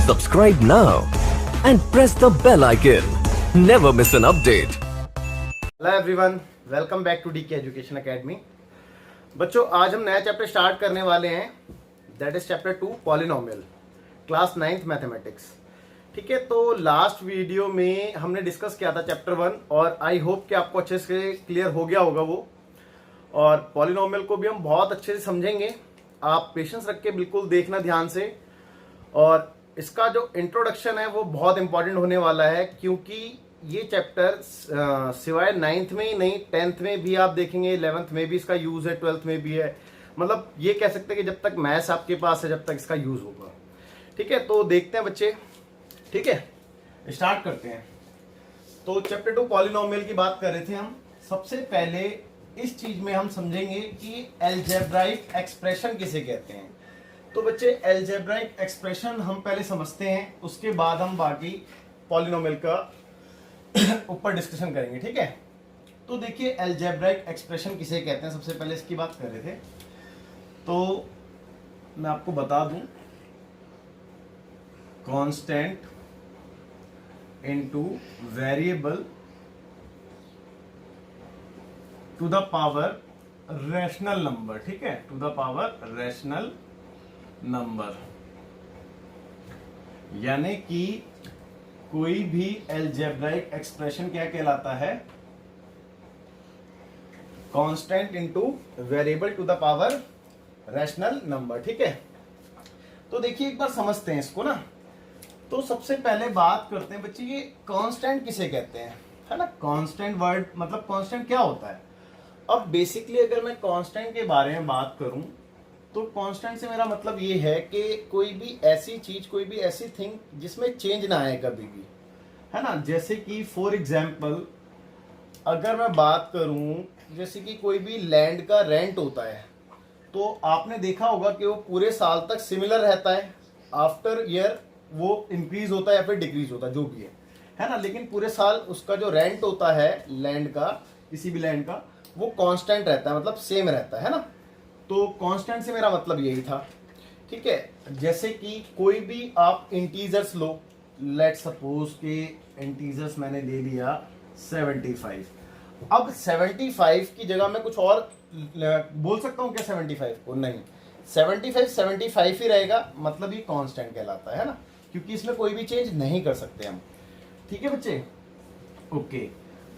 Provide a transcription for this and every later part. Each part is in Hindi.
Subscribe now and press the bell icon. Never miss an update. Hello everyone, welcome back to DK education academy. बच्चों, आज हम नया चैप्टर स्टार्ट करने वाले हैं, that is chapter 2 polynomial, class 9th mathematics. ठीक है, तो लास्ट वीडियो में हमने डिस्कस किया था चैप्टर 1 और आई होप कि आपको अच्छे से क्लियर हो गया होगा वो। और पॉलिनोमियल को भी हम बहुत अच्छे से समझेंगे, आप पेशेंस रख के बिल्कुल देखना ध्यान से। और इसका जो इंट्रोडक्शन है वो बहुत इंपॉर्टेंट होने वाला है, क्योंकि ये चैप्टर सिवाय 9th में ही नहीं 10th में भी आप देखेंगे, 11th में भी इसका यूज है, 12th में भी है। मतलब ये कह सकते हैं कि जब तक मैथ्स आपके पास है जब तक इसका यूज होगा। ठीक है, तो देखते हैं बच्चे। ठीक है, स्टार्ट करते हैं। तो चैप्टर 2 पॉलिनोमियल की बात कर रहे थे हम। सबसे पहले इस चीज में हम समझेंगे कि अलजेब्राइक एक्सप्रेशन किसे कहते हैं। तो बच्चे, अलजेब्राइक एक्सप्रेशन हम पहले समझते हैं, उसके बाद हम बाकी पॉलिनोमियल का ऊपर डिस्कशन करेंगे। ठीक है, तो देखिए अलजेब्राइक एक्सप्रेशन किसे कहते हैं, सबसे पहले इसकी बात कर रहे थे। तो मैं आपको बता दूं, constant into variable to the power rational number. ठीक है, to the power rational number, यानी कि कोई भी अलजेब्राइक एक्सप्रेशन क्या कहलाता है, constant into variable to the power rational number. ठीक है, तो देखिए एक बार समझते हैं इसको ना। तो सबसे पहले बात करते हैं बच्चे, ये कांस्टेंट किसे कहते हैं, है ना। कांस्टेंट वर्ड मतलब कांस्टेंट क्या होता है। अब बेसिकली अगर मैं कांस्टेंट के बारे में बात करूं तो कांस्टेंट से मेरा मतलब ये है कि कोई भी ऐसी चीज, कोई भी ऐसी थिंग जिसमें चेंज ना आए कभी भी, है ना। जैसे कि फॉर एग्जांपल अगर मैं बात करूं, जैसे कि कोई भी लैंड का रेंट होता है, तो आपने देखा होगा कि वो पूरे साल तक सिमिलर रहता है, आफ्टर ईयर वो इंक्रीज होता है या फिर डिक्रीज होता है, जो भी है ना। लेकिन पूरे साल उसका जो रेंट होता है लैंड का, किसी भी लैंड का, वो कांस्टेंट रहता है, मतलब सेम रहता है ना। तो कांस्टेंट से मेरा मतलब यही था। ठीक है, जैसे कि कोई भी आप इंटीजर्स लो, लेट सपोज के इंटीजर्स मैंने ले लिया 75। अब 75 की जगह मैं कुछ और बोल सकता हूं क्या 75 को? नहीं, 75 ही रहेगा, मतलब ये कांस्टेंट कहलाता है ना, क्योंकि इसमें कोई भी चेंज नहीं कर सकते हम। ठीक है बच्चे, ओके।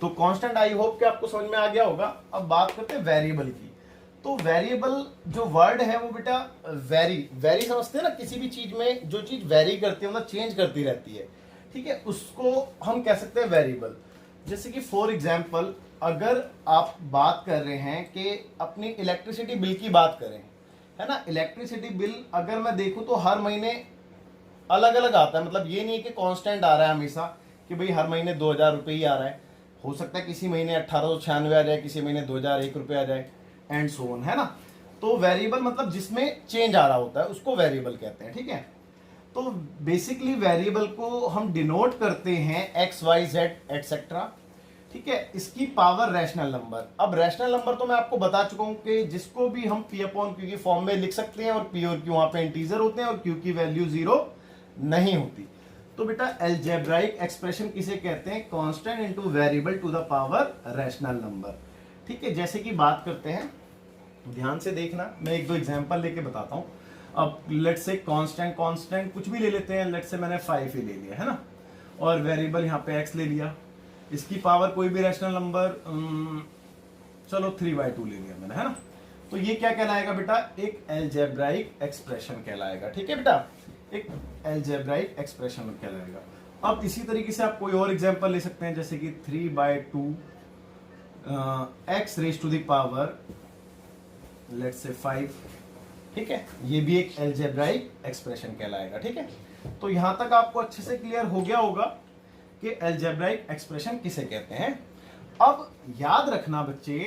तो कांस्टेंट आई होप कि आपको समझ में आ गया होगा। अब बात करते हैं वेरिएबल की। तो वेरिएबल जो वर्ड है वो बेटा वेरी समझते हैं ना, किसी भी चीज में जो चीज वेरी करती है मतलब चेंज करती रहती है। ठीक है, उसको हम कह सकते हैं वेरिएबल। जैसे कि फॉर एग्जांपल अगर आप बात कर रहे हैं कि अपनी इलेक्ट्रिसिटी बिल की बात करें, है ना। इलेक्ट्रिसिटी बिल अगर मैं देखूं तो हर महीने अलग अलग आता है, मतलब ये नहीं है कि कांस्टेंट आ रहा है हमेशा कि भाई हर महीने 2000 रुपये ही आ रहा है। हो सकता है किसी महीने 1896 आ जाए, किसी महीने 2001 रुपये आ जाए, एंड सो ऑन, है ना। तो वेरिएबल मतलब जिसमें चेंज आ रहा होता है उसको वेरिएबल कहते हैं। ठीक है, तो बेसिकली वेरिएबल को हम डिनोट करते हैं एक्स वाई जेड एटसेट्रा। ठीक है, इसकी पावर रैशनल नंबर। अब रैशनल नंबर तो मैं आपको बता चुका हूं कि जिसको भी हम पी अपॉन क्यू की फॉर्म में लिख सकते हैं, और पी और क्यू वहां पे इंटीजर होते हैं और क्यू की वैल्यू 0 नहीं होती। तो बेटा अलजेब्राइक एक्सप्रेशन किसे कहते हैं, constant into variable to the power rational number. ठीक है, जैसे कि बात करते हैं, ध्यान से देखना, मैं एक दो एग्जांपल लेके बताता हूं। अब लेट्स से कांस्टेंट कुछ भी ले लेते हैं, लेट्स से मैंने 5 ही ले लिया, है ना, और वेरिएबल यहाँ पे x ले लिया। इसकी पावर कोई भी रैशनल नंबर, चलो 3/2 ले लिया मैंने, है ना। तो ये क्या कहलाएगा बेटा, एक अलजेब्राइक एक्सप्रेशन कहलाएगा। ठीक है बेटा, एक अलजेब्राइक एक्सप्रेशन कहलाएगा। अब इसी तरीके से आप कोई और एग्जांपल ले सकते हैं, जैसे कि 3/2 x raise to the power let's say 5। ठीक है, ये भी एक अलजेब्राइक एक्सप्रेशन कहलाएगा। ठीक है, तो यहां तक आपको अच्छे से क्लियर हो गया होगा कि अलजेब्राइक एक्सप्रेशन किसे कहते हैं। अब याद रखना बच्चे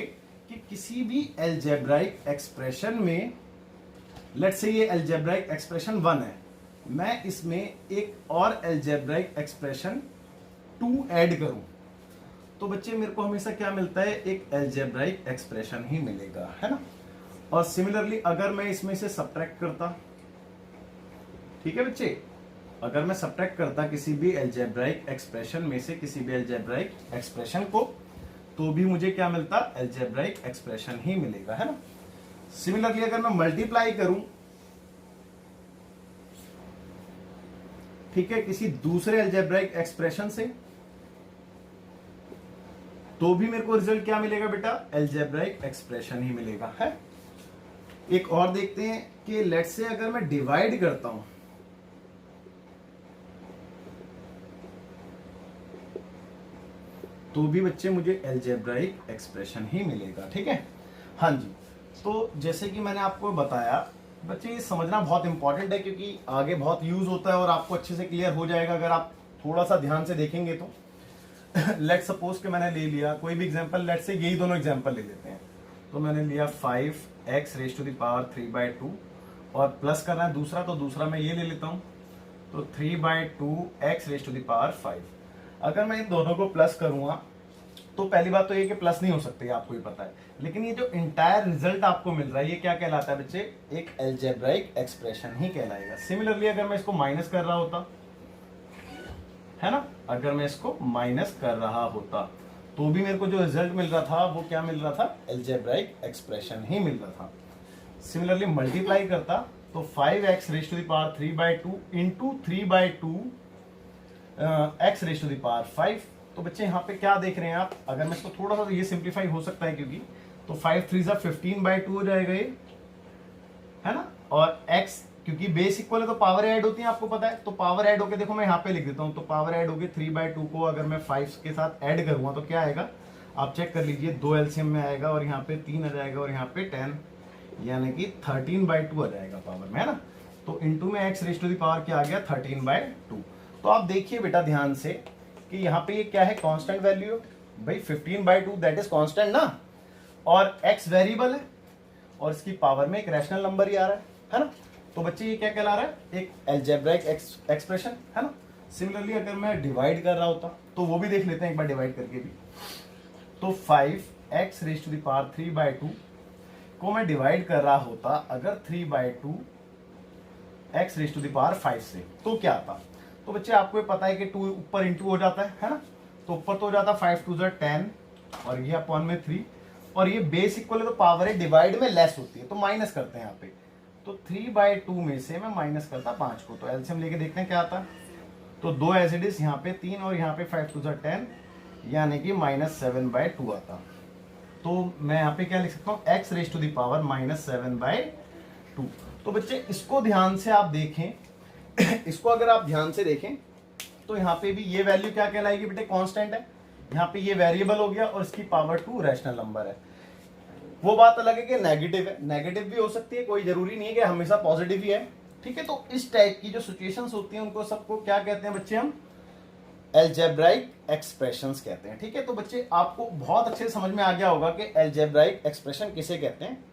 कि किसी भी अलजेब्राइक एक्सप्रेशन में, लेट्स से ये अलजेब्राइक एक्सप्रेशन 1 है, मैं इसमें एक और अलजेब्राइक एक्सप्रेशन 2 ऐड करूं तो बच्चे मेरे को हमेशा क्या मिलता है, एक अलजेब्राइक एक्सप्रेशन ही मिलेगा, है ना। और सिमिलरली अगर मैं इसमें से सब्ट्रैक्ट करता, ठीक है बच्चे, अगर मैं सब्ट्रैक्ट करता किसी भी अलजेब्राइक एक्सप्रेशन में से किसी भी अलजेब्राइक एक्सप्रेशन को, तो भी मुझे क्या मिलता, अलजेब्राइक एक्सप्रेशन ही मिलेगा, है ना। सिमिलरली अगर मैं मल्टीप्लाई करूं, ठीक है, किसी दूसरे अलजेब्राइक एक्सप्रेशन से, तो भी मेरे को रिजल्ट क्या मिलेगा बेटा, अलजेब्राइक एक्सप्रेशन ही मिलेगा, है। एक और देखते हैं कि लेट से अगर मैं डिवाइड करता हूं, तो भी बच्चे मुझे अलजेब्राइक एक्सप्रेशन ही मिलेगा, ठीक है। हाँ जी, तो जैसे कि मैंने आपको बताया बच्चे, ये समझना बहुत इंपॉर्टेंट है क्योंकि आगे बहुत यूज होता है और आपको अच्छे से क्लियर हो जाएगा अगर आप थोड़ा सा ध्यान से देखेंगे तो। लेट सपोज कि मैंने ले लिया कोई भी एग्जांपल, लेट से यही दोनों एग्जांपल ले लेते हैं। तो मैंने लिया 5x⁻², और प्लस करना है दूसरा, तो दूसरा मैं ये ले लेता हूं, तो 3/2x⁻5। अगर मैं इन दोनों को प्लस करूंगा तो पहली बात तो ये कि प्लस नहीं हो सकती, आपको ही पता है, लेकिन ये जो इंटायर रिजल्ट आपको मिल रहा है ये क्या कहलाता है बच्चे, एक अलजेब्राइक एक्सप्रेशन ही कहलाएगा। सिमिलरली अगर मैं इसको माइनस कर रहा होता, है ना, अगर मैं इसको माइनस कर रहा होता तो भी मेरे को जो रिजल्ट मिल रहा था वो क्या मिल रहा था, अलजेब्राइक एक्सप्रेशन ही मिल रहा था। सिमिलरली मल्टीप्लाई करता तो 5x⁻³ इंटू 3/2 x⁻5। तो बच्चे यहाँ पे क्या देख रहे हैं आप, अगर मैं इसको थोड़ा सा, ये सिंप्लीफाई हो सकता है क्योंकि, तो 5×3 = 15/2 हो जाएगा ये, है ना, और x क्योंकि बेस इक्वल है तो पावर ऐड होती है, आपको पता है, तो पावर ऐड होके देखो मैं यहाँ पे लिख देता हूँ, तो पावर ऐड होके 3/2 को अगर मैं 5 के साथ ऐड करूंगा तो क्या आएगा, आप चेक कर लीजिए, 2 एलसीएम में आएगा और यहाँ पे 3 आ जाएगा और यहाँ पे 10, यानी कि 13/2 आ जाएगा पावर में, है ना। तो इंटू में x⁻² क्या आ गया, 13/2। तो आप देखिए बेटा ध्यान से कि यहाँ पे ये क्या है, कांस्टेंट वैल्यू भाई, 15/2 दैट इज कांस्टेंट ना, और x वेरिएबल है और इसकी पावर में एक रैशनल नंबर ही आ रहा है ना। तो बच्चे ये क्या कहला रहा है, एक अलजेब्राइक एक्सप्रेशन, है ना। सिमिलरली अगर मैं डिवाइड कर रहा होता तो वो भी देख लेते हैं एक बार डिवाइड करके भी। तो 5x⁻³ को मैं डिवाइड कर रहा होता अगर 3/2 x⁻5 से, तो क्या आता, तो बच्चे आपको पता है कि 2 ऊपर इंटू हो जाता है ना, तो ऊपर तो हो जाता 5×2 = 10 और ये अपॉन में 3, और ये बेस इक्वल है तो पावर है डिवाइड में लेस होती है, तो माइनस करते हैं यहाँ पे, तो 3/2 में से मैं माइनस करता 5 को, तो एलसीएम लेके देखते हैं क्या आता है, तो 2 एज इट इज, यहाँ पे 3 और यहाँ पे 5×2 = 10, यानी कि -7/2 आता। तो मैं यहाँ पे क्या लिख सकता हूँ, x⁻⁻7/2। तो बच्चे इसको ध्यान से आप देखें, इसको अगर आप ध्यान से देखें तो यहाँ पे भी ये वैल्यू क्या कहलाएगी बेटे, कांस्टेंट है, यहाँ पे ये वेरिएबल हो गया और इसकी पावर 2 रैशनल नंबर है। वो बात अलग है कि नेगेटिव है, नेगेटिव भी हो सकती है, कोई जरूरी नहीं है कि हमेशा पॉजिटिव ही है, ठीक है। तो इस टाइप की जो सिचुएशंस होती हैं उनको सबको क्या कहते हैं बच्चे, हम अलजेब्राइक एक्सप्रेशंस कहते हैं, ठीक है। तो बच्चे आपको बहुत अच्छे से समझ में आ गया होगा कि अलजेब्राइक एक्सप्रेशन किसे कहते हैं।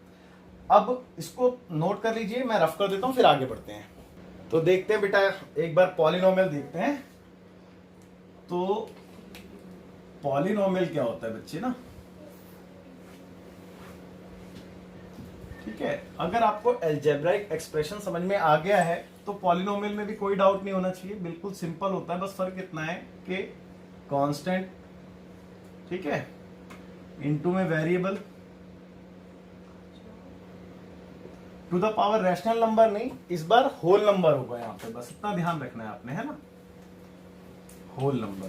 अब इसको नोट कर लीजिए, मैं रफ कर देता हूं, फिर आगे बढ़ते हैं। तो देखते हैं बेटा, एक बार पॉलिनोमियल देखते हैं। तो पॉलिनोमियल क्या होता है बच्चे ना, ठीक है। अगर आपको अलजेब्राइक एक्सप्रेशन समझ में आ गया है तो पॉलिनोमियल में भी कोई डाउट नहीं होना चाहिए, बिल्कुल सिंपल होता है, बस फर्क इतना है कि कांस्टेंट, ठीक है, इनटू में variable, to the power rational number नहीं, इस बार होल नंबर होगा यहाँ पे, बस इतना ध्यान रखना है आपने, है ना, होल नंबर,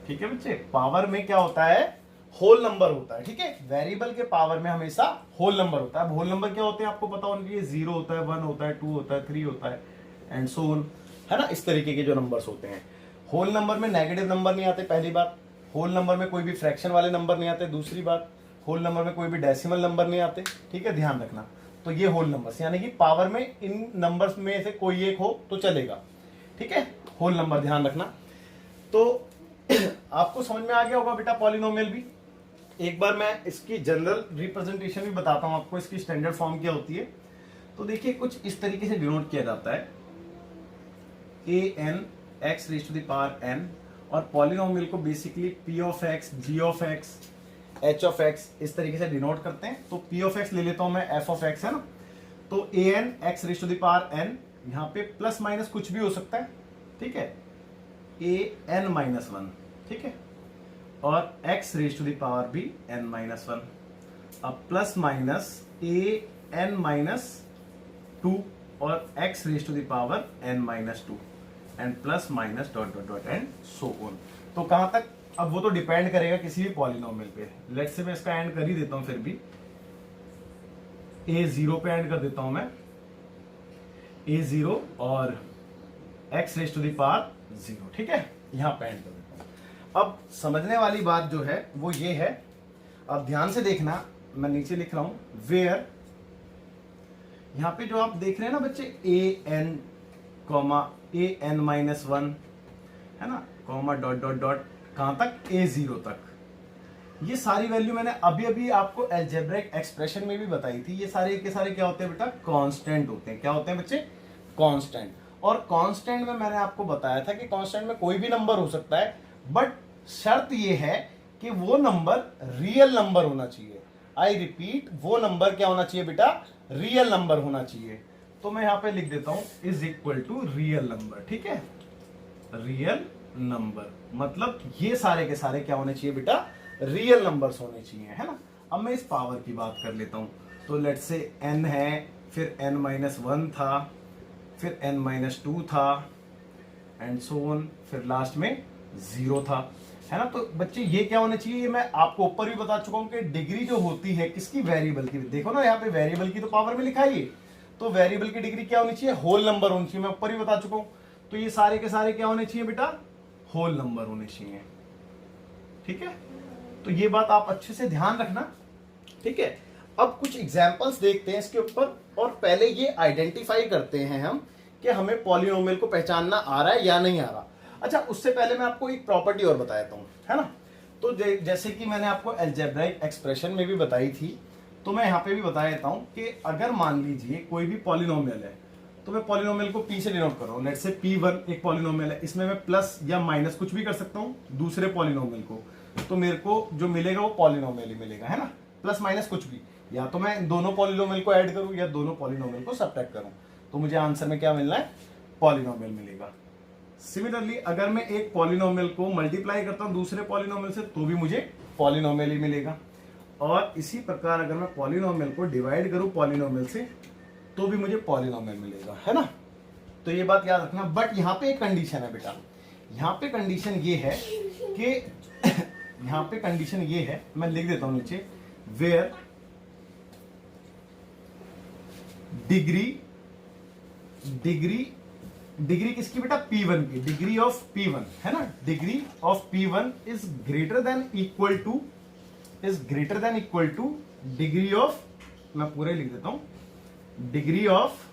ठीक है बच्चे। पावर में क्या होता है, होल नंबर होता है, ठीक है। वेरिएबल के पावर में हमेशा होल नंबर होता है। अब होल नंबर क्या होते हैं आपको पता होना चाहिए, 0 होता है, 1 होता है, 2 होता है, 3 होता है, एंड सो ऑन, है ना। इस तरीके के जो नंबर्स होते हैं, होल नंबर में नेगेटिव नंबर नहीं आते, पहली बात। होल नंबर में कोई भी फ्रैक्शन वाले नंबर नहीं आते, दूसरी बात। होल नंबर में कोई भी डेसिमल नंबर नहीं आते, ठीक है, ध्यान रखना। तो ये होल नंबर्स, यानी कि पावर में इन नंबर्स में से कोई एक हो तो चलेगा, ठीक है, होल नंबर, ध्यान रखना। तो आपको समझ में आ गया होगा बेटा पॉलिनोमियल भी। एक बार मैं इसकी जनरल रिप्रेजेंटेशन भी बताता हूं आपको, इसकी स्टैंडर्ड फॉर्म क्या होती है। तो देखिए कुछ इस तरीके से डिनोट किया जाता है, an x⁻n, और पॉलिनोमियल को basically p of x, g of x, h of x इस तरीके से डिनोट करते हैं। तो p of x ले लेता हूं मैं, f of x, है ना। तो an x⁻n यहाँ पे प्लस माइनस कुछ भी हो सकता है, ठीक है, an-1, ठीक है, और x raise to the power भी n-1। अब प्लस माइनस an-2 और x raise to the power n-2 and plus minus dot dot dot and so on. तो कहां तक, अब वो तो डिपेंड करेगा किसी भी पॉलिनोमियल पे। लेट्स से मैं इसका एंड कर ही देता हूं, फिर भी a0 पे एंड कर देता हूं मैं, a0 और x raise to the power 0, ठीक है, यहां पे एंड कर देता हूं। अब समझने वाली बात जो है वो ये है, अब ध्यान से देखना, मैं नीचे लिख रहा हूं वेयर, यहां पे जो आप देख रहे हैं ना बच्चे, an-1 है ना, कॉमा डॉट डॉट डॉट, कहां तक, a0 तक। ये सारी वैल्यू मैंने अभी अभी आपको अलजेब्रिक एक्सप्रेशन में भी बताई थी। ये सारे के सारे क्या होते हैं बेटा, कांस्टेंट होते हैं। क्या होते हैं बच्चे, कांस्टेंट। और कांस्टेंट में मैंने आपको बताया था कि कांस्टेंट में कोई भी नंबर हो सकता है, बट शर्त ये है कि वो नंबर रियल नंबर होना चाहिए। आई रिपीट, वो नंबर क्या होना चाहिए बेटा, रियल नंबर होना चाहिए। तो मैं यहां पे लिख देता हूं is equal to real number, ठीक है, रियल नंबर मतलब ये सारे के सारे क्या होने चाहिए बेटा, रियल नंबर्स होने चाहिए, है ना। अब मैं इस पावर की बात कर लेता हूं, तो लेट्स से n है, फिर n-1 था, फिर n-2 था एंड सो ऑन, फिर लास्ट में 0 था, है ना। तो बच्चे ये क्या होने चाहिए, ये मैं आपको ऊपर भी बता चुका हूं कि डिग्री जो होती है किसकी, वेरिएबल की। देखो ना यहाँ पे वेरिएबल की तो पावर में लिखा है, तो वेरिएबल की डिग्री क्या होनी चाहिए, होल नंबर होनी चाहिए। मैं ऊपर ही बता चुका हूं। तो ये सारे के सारे क्या होने चाहिए बेटा, होल नंबर होने चाहिए, ठीक है। तो ये बात आप अच्छे से ध्यान रखना, ठीक है। अब कुछ एग्जांपल्स देखते हैं इसके ऊपर, और पहले ये आइडेंटिफाई करते हैं हम कि हमें पॉलिनोमियल को पहचानना आ रहा है या नहीं आ रहा। अच्छा, उससे पहले मैं आपको एक प्रॉपर्टी और बता देता हूं, है ना। तो जैसे कि मैंने आपको अलजेब्रिक एक्सप्रेशन में भी बताई थी, तो मैं यहाँ पे भी बता देता हूं कि अगर मान लीजिए कोई भी पॉलिनोमियल है, तो मैं पॉलिनोमियल को p से डिनोट कर रहा हूं। लेट्स से p1 एक पॉलिनोमियल है, इसमें मैं प्लस या माइनस कुछ भी कर सकता हूं दूसरे पॉलिनोमियल को, तो मेरे को जो मिलेगा वो पॉलिनोमियल ही मिलेगा, है ना, प्लस माइनस कुछ भी। या तो मैं दोनों पॉलिनोमियल को ऐड करूं या दोनों पॉलिनोमियल को सब्ट्रैक्ट करूं, तो मुझे आंसर में क्या मिलना है, पॉलिनोमियल मिलेगा। सिमिलरली अगर मैं एक पॉलिनोमियल को मल्टीप्लाई करता हूं दूसरे पॉलिनोमियल से, तो भी मुझे पॉलिनोमियल ही मिलेगा। और इसी प्रकार अगर मैं पॉलिनोमियल को डिवाइड करूं पॉलिनोमियल से, तो भी मुझे पॉलिनोमियल मिलेगा, है ना। तो ये बात याद रखना। बट यहाँ पे एक कंडीशन है बेटा, यहाँ पे कंडीशन ये है कि यहाँ पे कंडीशन ये है, मैं लिख देता हूं नीचे, वेयर डिग्री किसकी बेटा, P1 की, डिग्री ऑफ P1, है ना, degree of P1 is greater than equal two degree of, मैं पूरे लिख देता हूं, डिग्री ऑफ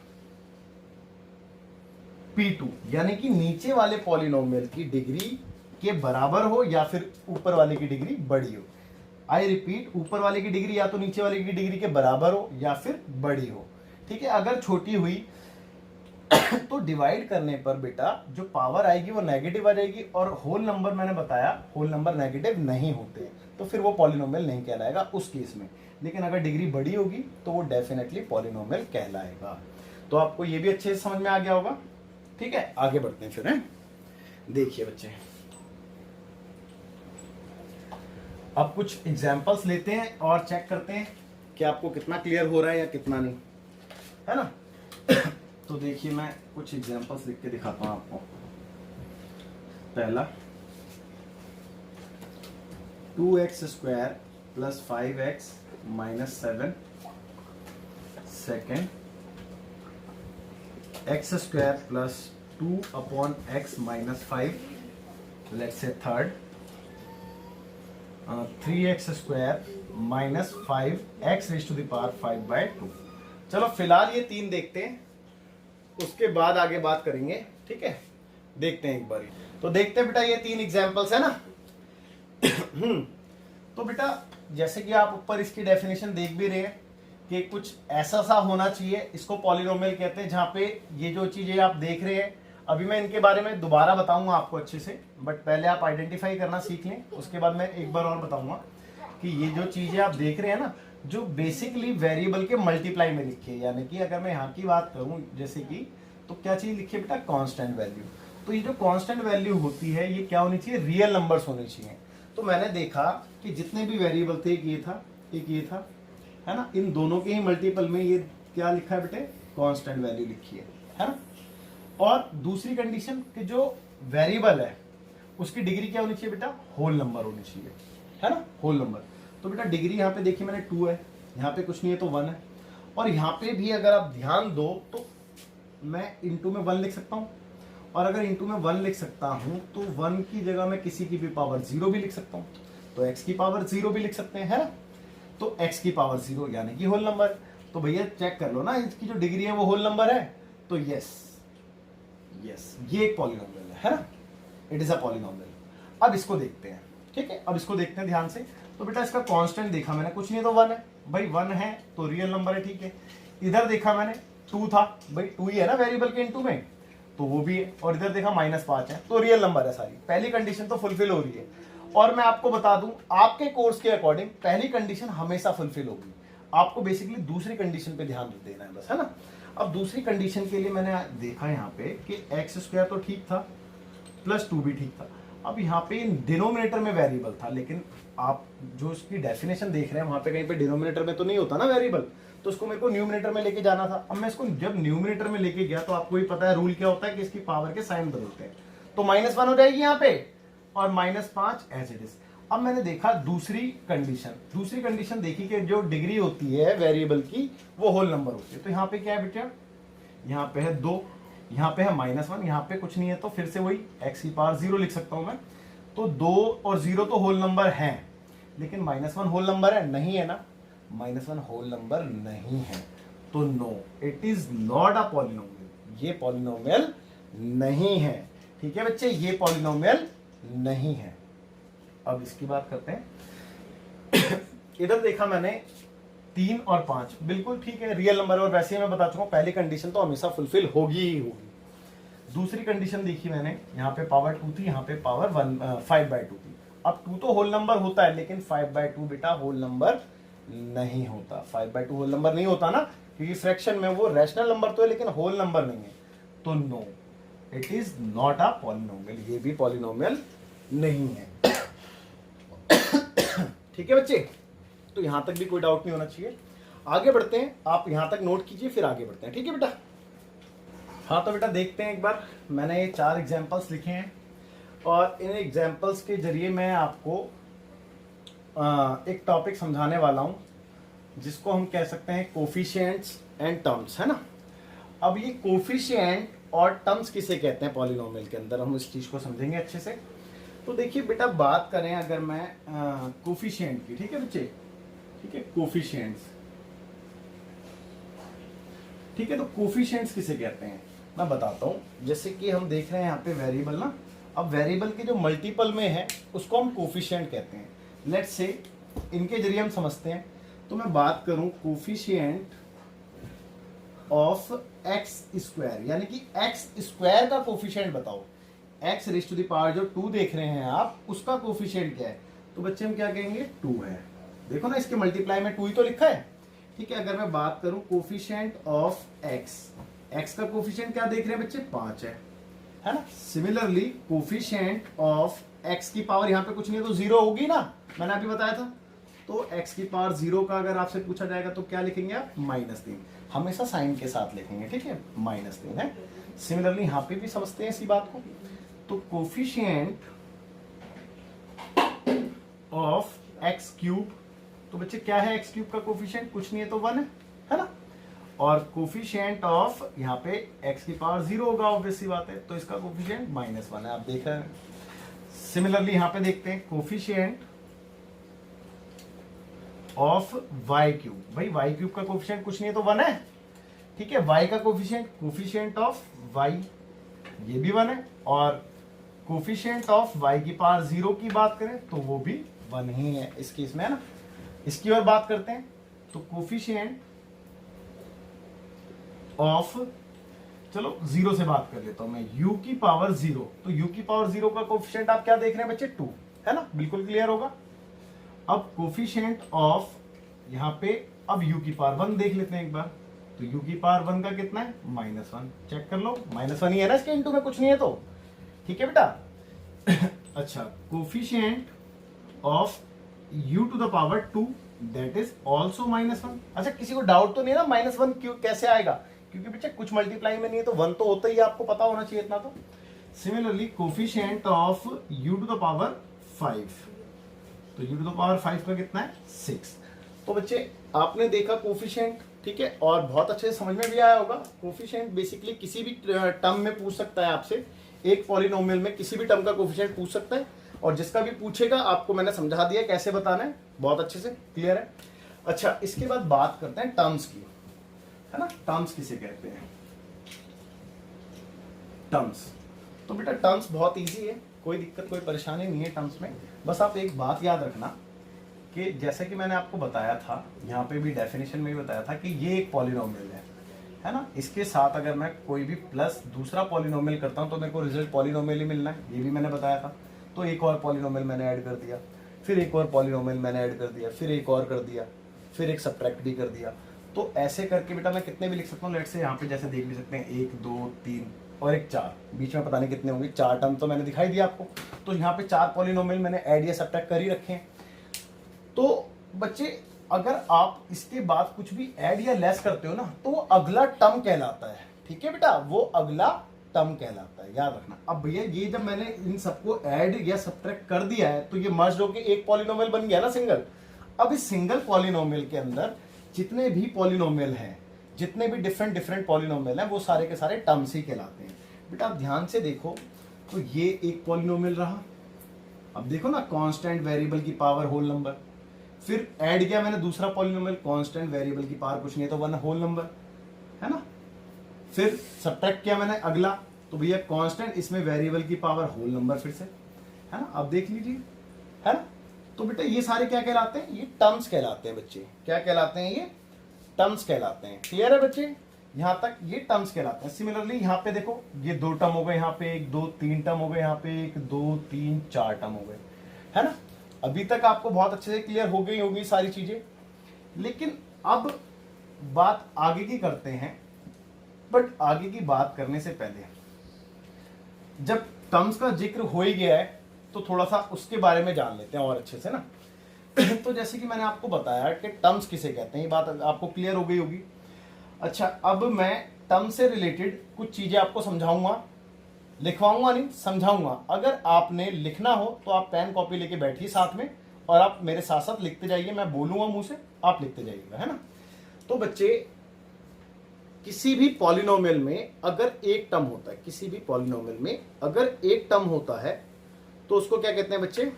P2, यानी कि नीचे वाले पॉलिनोमियल की डिग्री के बराबर हो या फिर ऊपर वाले की डिग्री बड़ी हो। आई रिपीट, ऊपर वाले की डिग्री या तो नीचे वाले की डिग्री के बराबर हो या फिर बड़ी हो, ठीक है। अगर छोटी हुई तो डिवाइड करने पर बेटा जो पावर आएगी वो नेगेटिव आ जाएगी, और होल नंबर मैंने बताया होल नंबर नेगेटिव नहीं होते, तो फिर वो पॉलिनोमियल नहीं कहलाएगा उस केस में। लेकिन अगर डिग्री बड़ी होगी तो वो डेफिनेटली पॉलिनोमियल कहलाएगा। तो आपको ये भी अच्छे से समझ में आ गया होगा, ठीक है। आगे बढ़ते हैं फिर, हैं, देखिए बच्चे, अब कुछ एग्जांपल्स लेते हैं और चेक करते हैं कि आपको कितना क्लियर हो रहा है या कितना नहीं, है ना। तो देखिए मैं कुछ एग्जांपल्स लिख के दिखाता हूं आपको। पहला, 2x² + 5x - 7, second, x² + 2/x - 5, let's say third, 3x² - 5x⁵5/2। चलो फिलहाल ये तीन देखते हैं, उसके बाद आगे बात करेंगे, ठीक है। देखते हैं एक बारी, तो देखते हैं बेटा ये तीन एग्जांपल्स है ना। तो बेटा जैसे कि आप ऊपर इसकी डेफिनेशन देख भी रहे हैं कि कुछ ऐसा सा होना चाहिए, इसको पॉलिनोमियल कहते हैं, जहां पे ये जो चीजें आप देख रहे हैं, अभी मैं इनके बारे में दोबारा बताऊंगा आपको अच्छे से, बट पहले आप आइडेंटिफाई करना सीख लें, उसके बाद मैं एक बार और बताऊंगा कि ये जो चीजें आप देख रहे हैं ना, जो बेसिकली वेरिएबल के मल्टीप्लाई में लिखी है। यानी कि अगर मैं यहाँ की बात करूँ, जैसे कि तो क्या चाहिए लिखिए बेटा, कांस्टेंट वैल्यू। तो ये जो कांस्टेंट वैल्यू होती है ये क्या होनी चाहिए, रियल नंबर्स होने चाहिए। तो मैंने देखा कि जितने भी वेरिएबल थे, एक ये था, एक ये था, है ना, इन दोनों के ही मल्टीपल में ये क्या लिखा है बेटे, कांस्टेंट वैल्यू लिखी है ना। और दूसरी कंडीशन कि जो वेरिएबल है उसकी डिग्री क्या होनी चाहिए बेटा, होल नंबर होनी चाहिए, है ना, होल नंबर। तो बेटा डिग्री यहाँ पे देखिए मैंने 2 है, यहाँ पे कुछ नहीं है तो 1 है। और यहाँ पे भी अगर आप ध्यान दो तो मैं इनटू में 1 लिख सकता हूँ, और अगर इनटू में 1 लिख सकता हूँ तो 1 की जगह मैं किसी की भी पावर 0 भी लिख सकता हूँ, तो x की पावर 0 भी लिख सकते हैं, है ना। तो x की पावर 0 यानी कि होल नंबर। तो भैया चेक कर लो ना, इसकी जो डिग्री है वो होल नंबर है, तो यस ये एक पॉलिनोमियल है ना, इट इज अ पॉलिनोमियल। अब इसको देखते हैं, ठीक है, अब इसको देखते हैं ध्यान से। तो बेटा इसका कांस्टेंट देखा मैंने, कुछ नहीं है तो 1 है, भाई 1 है तो रियल नंबर है, ठीक है। इधर देखा मैंने 2 था, भाई 2 ही है ना वेरिएबल के इनटू में, तो वो भी है। और इधर देखा -5 है, तो रियल नंबर है सारी। पहली कंडीशन तो फुलफिल हो रही है। और मैं आपको बता दूं, आपके कोर्स के अकॉर्डिंग पहली कंडीशन हमेशा फुलफिल होगी, आपको बेसिकली दूसरी कंडीशन पे ध्यान देना है बस, है ना। अब दूसरी कंडीशन के लिए मैंने देखा यहाँ पे कि x² तो ठीक था, +2 भी ठीक था। अब यहाँ पे डिनोमिनेटर में वेरिएबल था, लेकिन आप जो इसकी डेफिनेशन देख रहे हैं वहां पे कहीं पे डिनोमिनेटर में तो नहीं होता ना वेरिएबल, तो उसको मेरे को न्यूमिनेटर में लेके जाना था। अब मैं इसको जब न्यूमिनेटर में लेके गया तो आपको ही पता है रूल क्या होता है कि इसकी पावर के साइन बदलते हैं, तो -1 हो जाएगी यहाँ पे और -5 एज इट इज। अब मैंने देखा दूसरी कंडीशन देखी कि जो डिग्री होती है वेरिएबल की वो होल नंबर होती है। तो यहाँ पे क्या है बेटा, यहाँ पे है 2, यहाँ पे है -1, यहाँ पे कुछ नहीं है, तो फिर से वही x की पावर 0 लिख सकता हूं मैं। तो 2 और 0 तो होल नंबर है, लेकिन -1 होल नंबर है नहीं है ना, -1 होल नंबर नहीं है, तो no it is not a polynomial, ये पॉलिनोमियल नहीं है, ठीक है बच्चे, ये पॉलिनोमियल नहीं है। अब इसकी बात करते हैं। इधर देखा मैंने 3 और 5 बिल्कुल ठीक है, रियल नंबर। और वैसे ही मैं बता चुका हूं पहली कंडीशन तो हमेशा फुलफिल होगी ही होगी। दूसरी कंडीशन देखी मैंने, यहाँ पे पावर 2 थी, यहाँ पे पावर 5/2 थी। अब 2 तो होल नंबर होता है, लेकिन 5/2 बेटा होल नंबर नहीं होता। 5/2 होल नंबर नहीं होता ना, क्योंकि फ्रैक्शन में वो रैशनल नंबर तो है लेकिन होल नंबर नहीं है, तो no it is not a polynomial, ये भी पॉलिनोमियल नहीं है। ठीक है बच्चे, तो यहां तक भी कोई डाउट नहीं होना चाहिए। आगे बढ़ते हैं, आप यहां तक नोट कीजिए फिर आगे बढ़ते हैं, ठीक है बेटा। हाँ तो बेटा देखते हैं एक बार, मैंने ये 4 एग्जाम्पल्स लिखे हैं और इन एग्जाम्पल्स के जरिए मैं आपको एक टॉपिक समझाने वाला हूं जिसको हम कह सकते हैं कोफिशिएंट्स एंड टर्म्स, है ना। अब ये कोफिशिएंट और टर्म्स किसे कहते हैं पॉलिनोमियल के अंदर, हम इस चीज को समझेंगे अच्छे से। तो देखिए बेटा बात करें अगर मैं कोफिशिएंट की, ठीक है बच्चे, ठीक है, कोफिशिएंट्स, ठीक है। तो कोफिशिएंट्स किसे कहते हैं मैं बताता हूं। जैसे कि हम देख रहे हैं यहाँ पे वेरिएबल ना, अब वेरिएबल के जो मल्टीपल में है उसको हम कोफिशिएंट कहते हैं। लेट्स से इनके जरिए हम समझते हैं। तो मैं बात करूं कोफिशिएंट ऑफ x², यानी कि x² का कोफिशिएंट बताओ, x raise to the power जो 2 देख रहे हैं आप, उसका कोफिशिएंट क्या है, तो बच्चे हम क्या कहेंगे 2 है। देखो ना इसके मल्टीप्लाई में 2 ही तो लिखा है, ठीक है। अगर मैं बात करूं कोफिशिएंट ऑफ x का कोफिशिएंट क्या देख रहे हैं बच्चे 5 है ना। सिमिलरली कोफिशिएंट ऑफ x की पावर यहाँ पे कुछ नहीं है तो 0 होगी ना, मैंने अभी बताया था। तो x की पावर 0 का अगर आपसे पूछा जाएगा तो क्या लिखेंगे आप, -3, हमेशा साइन के साथ लिखेंगे, ठीक है, -3 है। सिमिलरली यहाँ पे भी समझते हैं इसी बात को। तो कोफिशिएंट ऑफ x³, तो बच्चे क्या है x³ का कोफिशिएंट, कुछ नहीं है तो 1 है ना। और कोफिशिएंट ऑफ यहाँ पे x की पावर 0 होगा, ऑब्वियस सी बात है, तो इसका कोफिशिएंट -1 है, आप देख रहे हैं। सिमिलरली यहाँ पे देखते हैं कोफिशिएंट ऑफ y³, भाई y³ का कोफिशिएंट कुछ नहीं है तो 1 है, ठीक है। y का कोफिशिएंट ऑफ y, ये भी 1 है। और कोफिशिएंट ऑफ y की पावर 0 की बात करें तो वो भी 1 ही है इस केस में, है ना। इसकी और बात करते हैं तो कोफिशिएंट ऑफ, चलो 0 से बात कर लेता हूं मैं, u की पावर 0, तो u की पावर 0 का कोफिशिएंट आप क्या देख रहे हैं बच्चे 2, है ना, बिल्कुल क्लियर होगा। अब कोफिशिएंट ऑफ यहाँ पे, अब u की पावर 1 देख लेते हैं एक बार, तो u की पावर 1 का कितना है -1, चेक कर लो -1 ही है ना इसके इंटू में, कुछ नहीं है तो ठीक है बेटा। अच्छा coefficient of u to the power 2 that is also -1। अच्छा किसी को डाउट तो नहीं है ना -1 क्यों कैसे आएगा, क्योंकि बच्चे कुछ मल्टीप्लाई में नहीं है तो 1 तो होता ही, आपको पता होना चाहिए इतना तो। Similarly coefficient of u to the power 5, तो u टू द पावर 5 का कितना है 6। तो बच्चे आपने देखा कोफिशिएंट, ठीक है, और बहुत अच्छे से समझ में भी आया होगा। कोफिशिएंट बेसिकली किसी भी टर्म में पूछ सकता है आपसे, एक पॉलिनोमियल में किसी भी टर्म का कोफिशिएंट पूछ सकता है, और जिसका भी पूछेगा आपको मैंने समझा दिया कैसे बताना है, बहुत अच्छे से क्लियर है। अच्छा इसके बाद बात करते हैं टर्म्स की, है ना। टर्म्स किसे कहते हैं, टर्म्स। तो बेटा टर्म्स बहुत इजी है, कोई दिक्कत कोई परेशानी नहीं है टर्म्स में। बस आप एक बात याद रखना कि जैसे कि मैंने आपको बताया था, यहाँ पे भी डेफिनेशन में भी बताया था कि ये एक पॉलिनोमियल है ना। इसके साथ अगर मैं कोई भी प्लस दूसरा पॉलिनोमियल करता हूँ तो मेरे को रिजल्ट पॉलिनोमियल ही मिलना है, ये भी मैंने बताया था। तो एक और पॉलिनोमियल मैंने ऐड कर दिया, फिर एक और पॉलिनोमियल मैंने ऐड कर दिया, फिर एक और कर दिया, फिर एक सब्ट्रैक्ट भी कर दिया। तो ऐसे करके बेटा मैं कितने भी लिख सकता हूँ, लेट से यहाँ पे जैसे देख भी सकते हैं 1 2 3 और एक 4, बीच में पता नहीं कितने होंगे, 4 टर्म तो मैंने दिखाई दिया आपको। तो यहाँ पे 4 पॉलिनोमियल मैंने ऐड या सब्ट्रैक्ट कर ही रखे हैं। तो बच्चे अगर आप इसके बाद कुछ भी ऐड या लेस करते हो ना तो वो अगला टर्म कहलाता है, ठीक है बेटा, वो अगला टर्म कहलाता है, याद रखना। अब भैया ये जब मैंने इन सबको ऐड या सब्ट्रैक्ट कर दिया है तो ये मर्ज होके एक पॉलिनोमियल बन गया ना, सिंगल। अब इस सिंगल पॉलिनोमियल के अंदर जितने भी पॉलिनोमियल हैं, जितने भी डिफरेंट पॉलिनोमियल हैं, वो सारे के सारे टर्म्स ही कहलाते हैं। बेटा आप ध्यान से देखो तो ये एक पॉलिनोमियल रहा, अब देखो ना कांस्टेंट वेरिएबल की पावर होल नंबर, फिर ऐड किया मैंने दूसरा पॉलिनोमियल, कांस्टेंट वेरिएबल की पावर कुछ नहीं है तो 1 होल नंबर, है ना। फिर सब्ट्रैक्ट किया मैंने अगला, तो भैया कांस्टेंट इसमें वेरिएबल की पावर होल नंबर फिर से, है ना। अब देख लीजिए, है ना। तो बेटा ये सारे क्या कहलाते हैं, ये टर्म्स कहलाते हैं बच्चे। क्या कहलाते हैं, ये टर्म्स कहलाते हैं। क्लियर है बच्चे, यहां तक ये टर्म्स कहलाते हैं। सिमिलरली यहाँ पे देखो ये 2 टर्म हो गए, यहाँ पे 1 2 3 टर्म हो गए, यहाँ पे 1 2 3 4 टर्म हो गए, है ना। अभी तक आपको बहुत अच्छे से क्लियर हो गई होगी सारी चीजें। लेकिन अब बात आगे की करते हैं, बट आगे की बात करने से पहले जब टर्म्स का जिक्र हो ही गया है तो थोड़ा सा उसके बारे में जान लेते हैं और अच्छे से ना। तो जैसे कि मैंने आपको बताया कि टर्म्स किसे कहते हैं, ये बात आपको क्लियर हो गई होगी। अच्छा अब मैं टर्म से रिलेटेड कुछ चीजें आपको समझाऊंगा, लिखवाऊंगा नहीं, समझाऊंगा। अगर आपने लिखना हो तो आप पेन कॉपी लेके बैठिए साथ में, और आप मेरे साथ साथ लिखते जाइए, मैं बोलूंगा मुंह से, आप लिखते जाइएगा, है ना। तो बच्चे किसी भी पॉलिनोमियल में अगर एक टर्म होता है, किसी भी पॉलिनोमियल में अगर एक टर्म होता है तो उसको क्या कहते हैं बच्चे,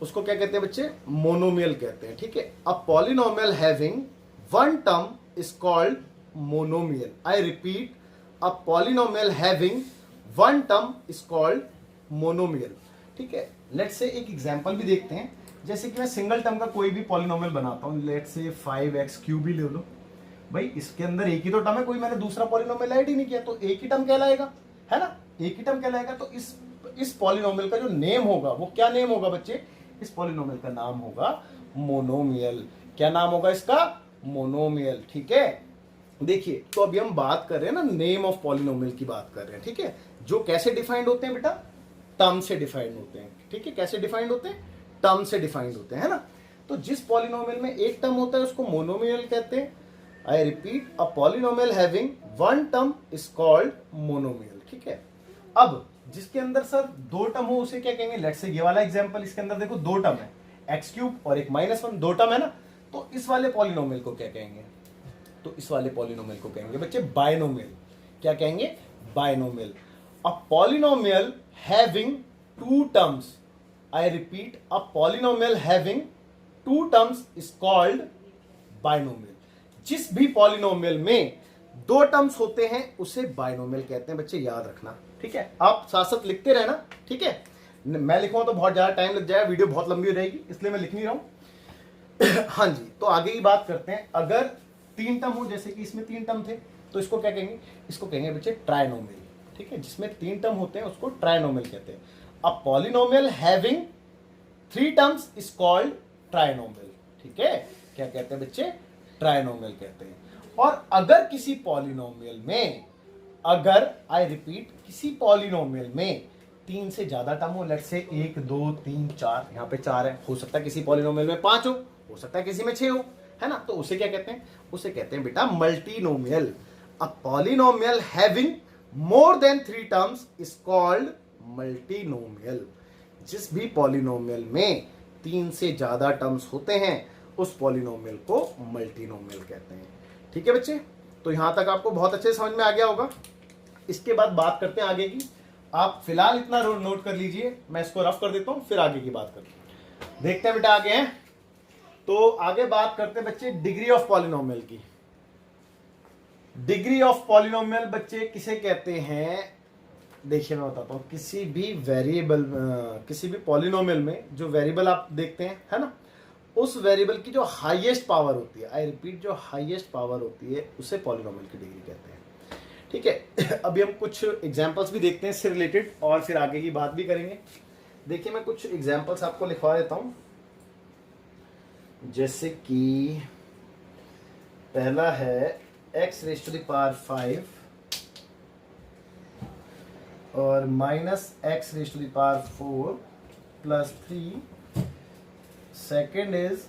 उसको क्या कहते हैं बच्चे, मोनोमियल कहते हैं, ठीक है। A polynomial having one term is called monomial. I repeat, a polynomial having one term is called monomial, ठीक है। लेट्स से एक एग्जांपल भी देखते हैं। जैसे कि मैं सिंगल टर्म का कोई भी पॉलिनोमियल बनाता हूं, लेट्स से 5x³ ही ले लो। भाई इसके अंदर एक ही तो टर्म है, कोई मैंने दूसरा पॉलिनोमियल ऐड ही नहीं किया, तो एक ही टर्म कहलाएगा, है ना, एक ही टर्म कहलाएगा। तो इस पॉलिनोमियल का जो नेम होगा वो क्या नेम होगा बच्चे, इस पॉलिनोमियल का नाम होगा मोनोमियल। क्या नाम होगा इसका, मोनोमियल, ठीक है। देखिए तो अभी हम बात कर रहे हैं ना नेम ऑफ पॉलिनोमियल की बात कर रहे हैं, ठीक है। जो कैसे डिफाइंड होते हैं बेटा, टर्म से डिफाइंड होते हैं, ठीक है। कैसे डिफाइंड होते हैं, टर्म से डिफाइंड होते हैं, है ना। तो जिस पॉलिनोमियल में एक टर्म होता है उसको मोनोमियल कहते हैं। I repeat, a polynomial having one term is called monomial, ठीक है। अब जिसके अंदर सर 2 टर्म हो उसे क्या कहेंगे, लेट्स से ये वाला एग्जांपल, इसके अंदर देखो 2 टर्म है, x³ और एक -1, 2 टर्म है ना। तो इस वाले पॉलिनोमियल को क्या कहेंगे, तो इस वाले पॉलिनोमियल को कहेंगे बच्चे बायनोमियल। क्या कहेंगे, binomial. A polynomial having 2 terms, I repeat, a polynomial having 2 terms is called binomial. जिस भी पॉलिनोमियल में 2 टर्म्स होते हैं उसे बायनोमियल कहते हैं बच्चे, याद रखना, ठीक है। आप साथ साथ लिखते रहना, ठीक है। मैं लिखूंगा तो बहुत ज्यादा टाइम लग जाएगा, वीडियो बहुत लंबी हो जाएगी, इसलिए मैं लिख नहीं रहा हूं। हाँ जी, तो आगे की बात करते हैं। अगर 3 टर्म हो, जैसे कि इसमें 3 टर्म थे, तो इसको क्या कहेंगे, इसको कहेंगे बच्चे ट्राइनोमियल, ठीक है। जिसमें 3 टर्म होते हैं उसको ट्राइनोमियल कहते हैं। अ polynomial having 3 terms is called trinomial, ठीक है। क्या कहते हैं बच्चे, ट्राइनोमियल कहते हैं। और अगर किसी पॉलिनोमियल में, अगर आई रिपीट, किसी पॉलिनोमियल में 3 से ज्यादा टर्म हो, लेट्स से 1 2 3 4, यहाँ पे 4 है, हो सकता है किसी पॉलिनोमियल में 5 हो सकता है किसी में 6 हो, है ना, तो उसे क्या कहते हैं? उसे कहते हैं बेटा multinomial. A polynomial having more than 3 terms is called multinomial. जिस भी पॉलिनोमियल में 3 से ज्यादा टर्म्स होते हैं उस पॉलिनोमियल को मल्टीनोमियल कहते हैं। ठीक है बच्चे, तो यहां तक आपको बहुत अच्छे समझ में आ गया होगा। इसके बाद बात करते हैं आगे की। आप फिलहाल इतना नोट कर लीजिए, मैं इसको रफ कर देता हूं, फिर आगे की बात करते हैं। देखते हैं बेटा आगे हैं, तो आगे बात करते हैं बच्चे डिग्री ऑफ पॉलिनोमियल की। डिग्री ऑफ पॉलिनोमियल बच्चे किसे कहते हैं? देखिए मैं बताता हूं, किसी भी वेरिएबल, किसी भी पॉलिनोमियल में जो वेरिएबल आप देखते हैं, है ना, उस वेरिएबल की जो हाईएस्ट पावर होती है, आई रिपीट, जो हाईएस्ट पावर होती है उसे पॉलिनोमियल की डिग्री कहते हैं। ठीक है, अभी हम कुछ एग्जांपल्स भी देखते हैं इससे रिलेटेड और फिर आगे की बात भी करेंगे। देखिए मैं कुछ एग्जांपल्स आपको लिखवा देता हूं, जैसे कि पहला है x raise to the power 5 और minus x raise to the power 4 plus 3। Second is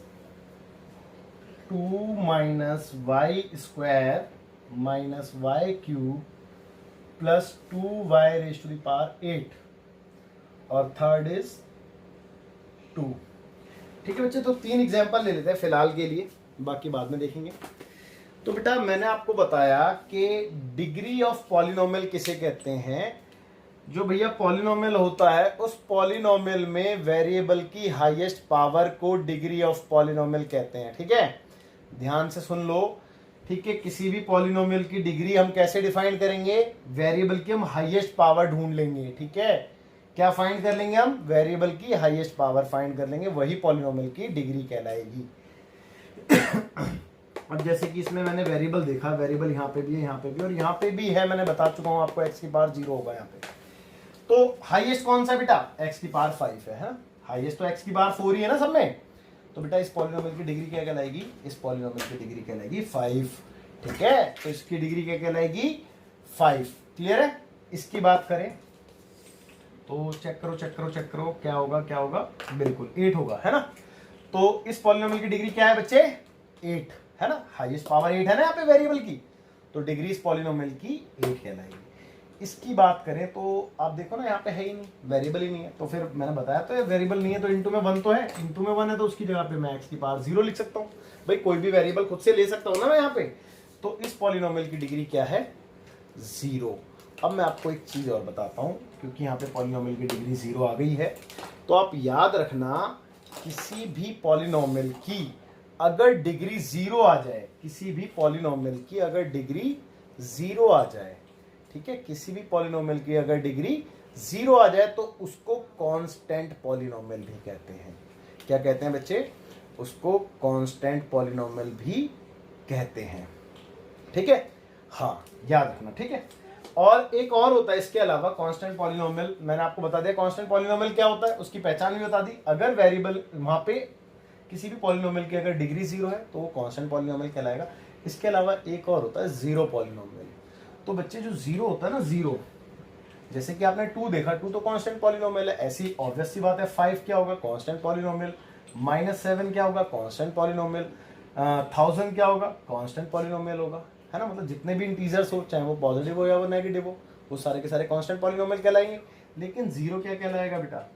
2 minus Y square minus Y cube plus 2y raise to the power 8 और थर्ड इज 2। ठीक है बच्चे, तो 3 एग्जांपल ले लेते हैं फिलहाल के लिए, बाकी बाद में देखेंगे। तो बेटा मैंने आपको बताया कि डिग्री ऑफ पॉलिनोमियल किसे कहते हैं? जो भैया पॉलिनोमियल होता है उस पॉलिनोमियल में वेरिएबल की हाईएस्ट पावर को डिग्री ऑफ पॉलिनोमियल कहते हैं। ठीक है, ध्यान से सुन लो। ठीक है, किसी भी पॉलिनोमियल की डिग्री हम कैसे डिफाइन करेंगे? वेरिएबल की हम हाईएस्ट पावर ढूंढ लेंगे। ठीक है, क्या फाइंड कर लेंगे हम? वेरिएबल की हाईएस्ट पावर फाइंड कर लेंगे, वही पॉलिनोमियल की डिग्री कहलाएगी। अब जैसे कि इसमें मैंने वेरिएबल देखा, वेरिएबल यहाँ पे भी है, यहाँ पे भी और यहाँ पे भी है, मैंने बता चुका हूँ आपको x की पावर 0 होगा यहाँ पे। तो हाईएस्ट कौन सा बेटा? x की पावर 5 है, हाईएस्ट तो x की पावर 4 ही है ना सब में। तो बेटा इस पॉलिनोमियल की डिग्री क्या कहलाएगी? इस पॉलिनोमियल की डिग्री कहलाएगी 5। ठीक है, तो इसकी डिग्री क्या कहलाएगी? 5। क्लियर है? इसकी बात करें तो चेक करो चेक करो चेक करो, क्या होगा क्या होगा? बिल्कुल 8 होगा, है ना। तो इस पॉलिनोमियल की डिग्री क्या है बच्चे? 8 है ना, हाईएस्ट पावर 8 है ना यहाँ पे वेरिएबल की, तो डिग्री इस पॉलिनोमियल की 8 कहलाएगी। इसकी बात करें तो आप देखो ना, यहाँ पे है ही नहीं, वेरिएबल ही नहीं है, तो फिर मैंने बताया तो वेरिएबल नहीं है तो इनटू में 1 तो है, इनटू में 1 है तो उसकी जगह पे मैं x की पावर 0 लिख सकता हूँ। भाई कोई भी वेरिएबल खुद से ले सकता हूँ ना मैं यहाँ पे। तो इस पॉलिनोमियल की डिग्री क्या है? 0। अब मैं आपको एक चीज और बताता हूँ, क्योंकि यहाँ पे पॉलिनोमियल की डिग्री 0 आ गई है, तो आप याद रखना किसी भी पॉलिनोमियल की अगर डिग्री 0 आ जाए, किसी भी पॉलिनोमियल की अगर डिग्री 0 आ जाए, ठीक है, किसी भी पॉलिनोमियल की अगर डिग्री 0 आ जाए तो उसको कांस्टेंट पॉलिनोमियल भी कहते हैं। क्या कहते हैं बच्चे? उसको कांस्टेंट पॉलिनोमियल भी कहते हैं। ठीक है, हाँ याद रखना। ठीक है, और एक और होता है इसके अलावा कांस्टेंट पॉलिनोमियल, मैंने आपको बता दिया कांस्टेंट पॉलिनोमियल क्या होता है, उसकी पहचान भी बता दी। अगर वेरिएबल वहां पे किसी भी पॉलिनोमियल की अगर डिग्री 0 है तो वो कांस्टेंट पॉलिनोमियल कहलाएगा। इसके अलावा एक और होता है 0 पॉलिनोमियल। तो बच्चे जो 0 होता है ना, 0, जैसे कि आपने 2 देखा, 2 तो कांस्टेंट पॉलिनोमियल है, ऐसी ऑब्वियस सी बात है। 5 क्या होगा? Constant polynomial. -7 क्या होगा? Constant polynomial. 1000 क्या होगा? कांस्टेंट पॉलिनोमियल होगा, है ना। मतलब जितने भी इंटीजर्स हो, चाहे वो पॉजिटिव हो या वो नेगेटिव हो, वो सारे के सारे कांस्टेंट पॉलिनोमियल कहलाएंगे। लेकिन 0 क्या कहलाएगा बेटा?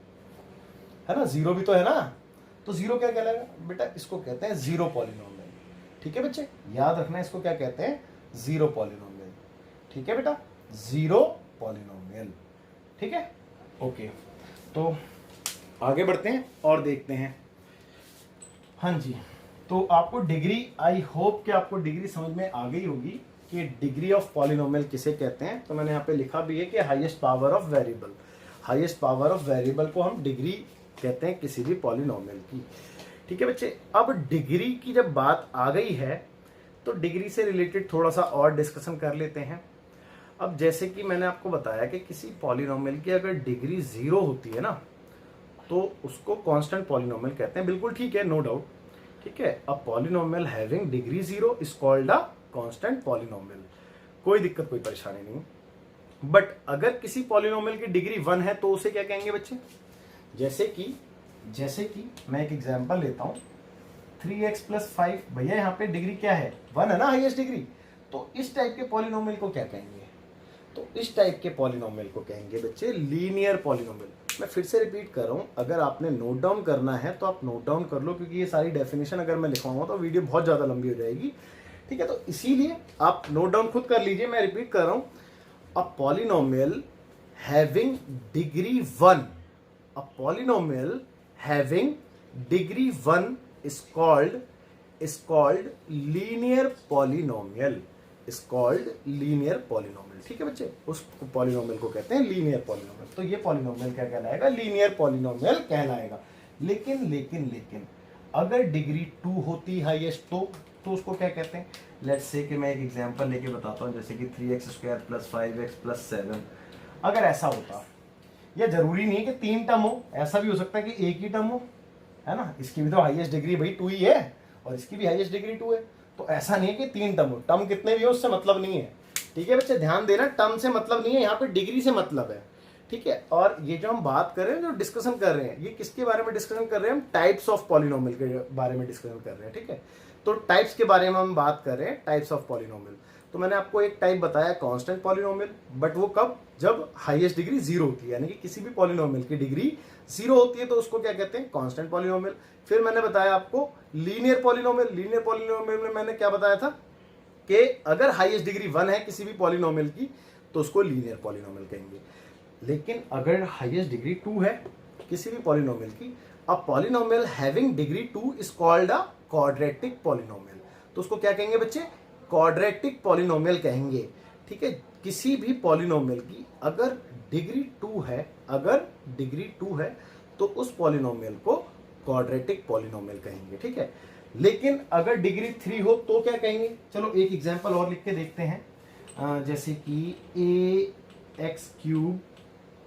है ना, 0 भी तो है ना, तो 0 क्या कहलाएगा बेटा? इसको कहते हैं 0 पॉलिनोमियल। ठीक है बच्चे, याद रखना इसको क्या कहते हैं? 0 पॉलिनोमियल। ठीक है बेटा, 0 पॉलिनोमियल। ठीक है, ओके, तो आगे बढ़ते हैं और देखते हैं। हाँ जी, तो आपको डिग्री, आई होप कि आपको डिग्री समझ में आ गई होगी कि डिग्री ऑफ पॉलिनोमियल किसे कहते हैं। तो मैंने यहाँ पे लिखा भी है कि highest power of variable, highest power of variable को हम डिग्री कहते हैं किसी भी पॉलिनोमियल की। ठीक है बच्चे, अब डिग्री की जब बात आ गई है तो डिग्री से रिलेटेड थोड़ा सा और डिस्कशन कर लेते हैं। अब जैसे कि मैंने आपको बताया कि किसी पॉलिनोमियल की अगर डिग्री 0 होती है ना तो उसको कांस्टेंट पॉलिनोमियल कहते हैं। बिल्कुल ठीक है, नो डाउट। ठीक है, a polynomial having degree 0 is called a constant polynomial, कोई दिक्कत कोई परेशानी नहीं। बट अगर किसी पॉलिनोमियल की डिग्री 1 है तो उसे क्या कहेंगे बच्चे? जैसे कि मैं एक एग्जांपल लेता हूं, 3x + 5, भैया यहाँ पे डिग्री क्या है? 1 है ना हाईएस्ट डिग्री। तो इस टाइप के पॉलिनोमियल को क्या कहेंगे? तो इस टाइप के पॉलिनोमियल को कहेंगे बच्चे लीनियर पॉलिनोमियल। मैं फिर से रिपीट कर रहा हूँ, अगर आपने नोट डाउन करना है तो आप नोट डाउन कर लो, क्योंकि ये सारी डेफिनेशन अगर मैं लिखवाऊंगा तो वीडियो बहुत ज़्यादा लंबी हो जाएगी, ठीक है? तो इसीलिए आप नोट डाउन खुद कर लीजिए। मैं रिपीट कर रहा हूँ, अ polynomial having degree 1, a polynomial having degree 1 is called linear polynomial, is called linear polynomial, ठीक है बच्चे? उस पॉलिनोमियल को कहते हैं लीनियर पॉलिनोमियल। तो ये पॉलिनोमियल क्या कहलाएगा? लीनियर पॉलिनोमियल कहलाएगा। लेकिन अगर डिग्री 2 होती हाईएस्ट तो उसको क्या कहते हैं? लेट्स से कि मैं एक एग्जांपल लेके बताता हूँ, जैसे कि 3x² + 5x + 7। अगर ऐसा होता, या जरूरी नहीं है कि 3 टर्म हो, ऐसा भी हो सकता है कि एक ही टर्म हो, है ना? इसकी भी तो हाईएस्ट डिग्री भाई 2 ही है और इसकी भी हाईएस्ट डिग्री 2 है। तो ऐसा नहीं है कि 3 टर्म हो, टर्म कितने भी हो उससे मतलब नहीं है, ठीक है बच्चे? ध्यान देना, टर्म से मतलब नहीं है, यहाँ पे डिग्री से मतलब है, ठीक है? और ये जो हम बात कर रहे हैं, जो डिस्कशन कर रहे हैं, ये किसके बारे में डिस्कशन कर रहे हैं? हम टाइप्स ऑफ पॉलिनोमियल के बारे में डिस्कशन कर रहे हैं, ठीक है? तो टाइप्स के बारे में हम बात कर रहे हैं, टाइप्स ऑफ पॉलिनोमियल। तो मैंने आपको एक टाइप बताया कांस्टेंट पॉलिनोमियल, बट वो कब? जब हाईएस्ट डिग्री 0 होती है, यानी कि किसी भी पॉलिनोमियल की डिग्री 0 होती है तो उसको क्या कहते हैं? Constant polynomial. फिर मैंने बताया आपको लीनियर पॉलिनोमियल। लीनियर पॉलिनोमियल में मैंने क्या बताया था कि अगर हाईएस्ट डिग्री 1 है किसी भी पॉलिनोमियल की तो उसको लीनियर पॉलिनोमियल कहेंगे। लेकिन अगर हाईएस्ट डिग्री 2 है किसी भी पॉलिनोमियल की, अ polynomial having degree 2 is called a quadratic polynomial. तो उसको क्या कहेंगे बच्चे? क्वाड्रेटिक पॉलिनोमियल कहेंगे, ठीक है? किसी भी पॉलिनोमियल की अगर डिग्री 2 है, अगर डिग्री 2 है तो उस पॉलिनोमियल को क्वाड्रेटिक पॉलिनोमियल कहेंगे, ठीक है? लेकिन अगर डिग्री 3 हो तो क्या कहेंगे? चलो एक एग्जांपल और लिख के देखते हैं, जैसे कि ax³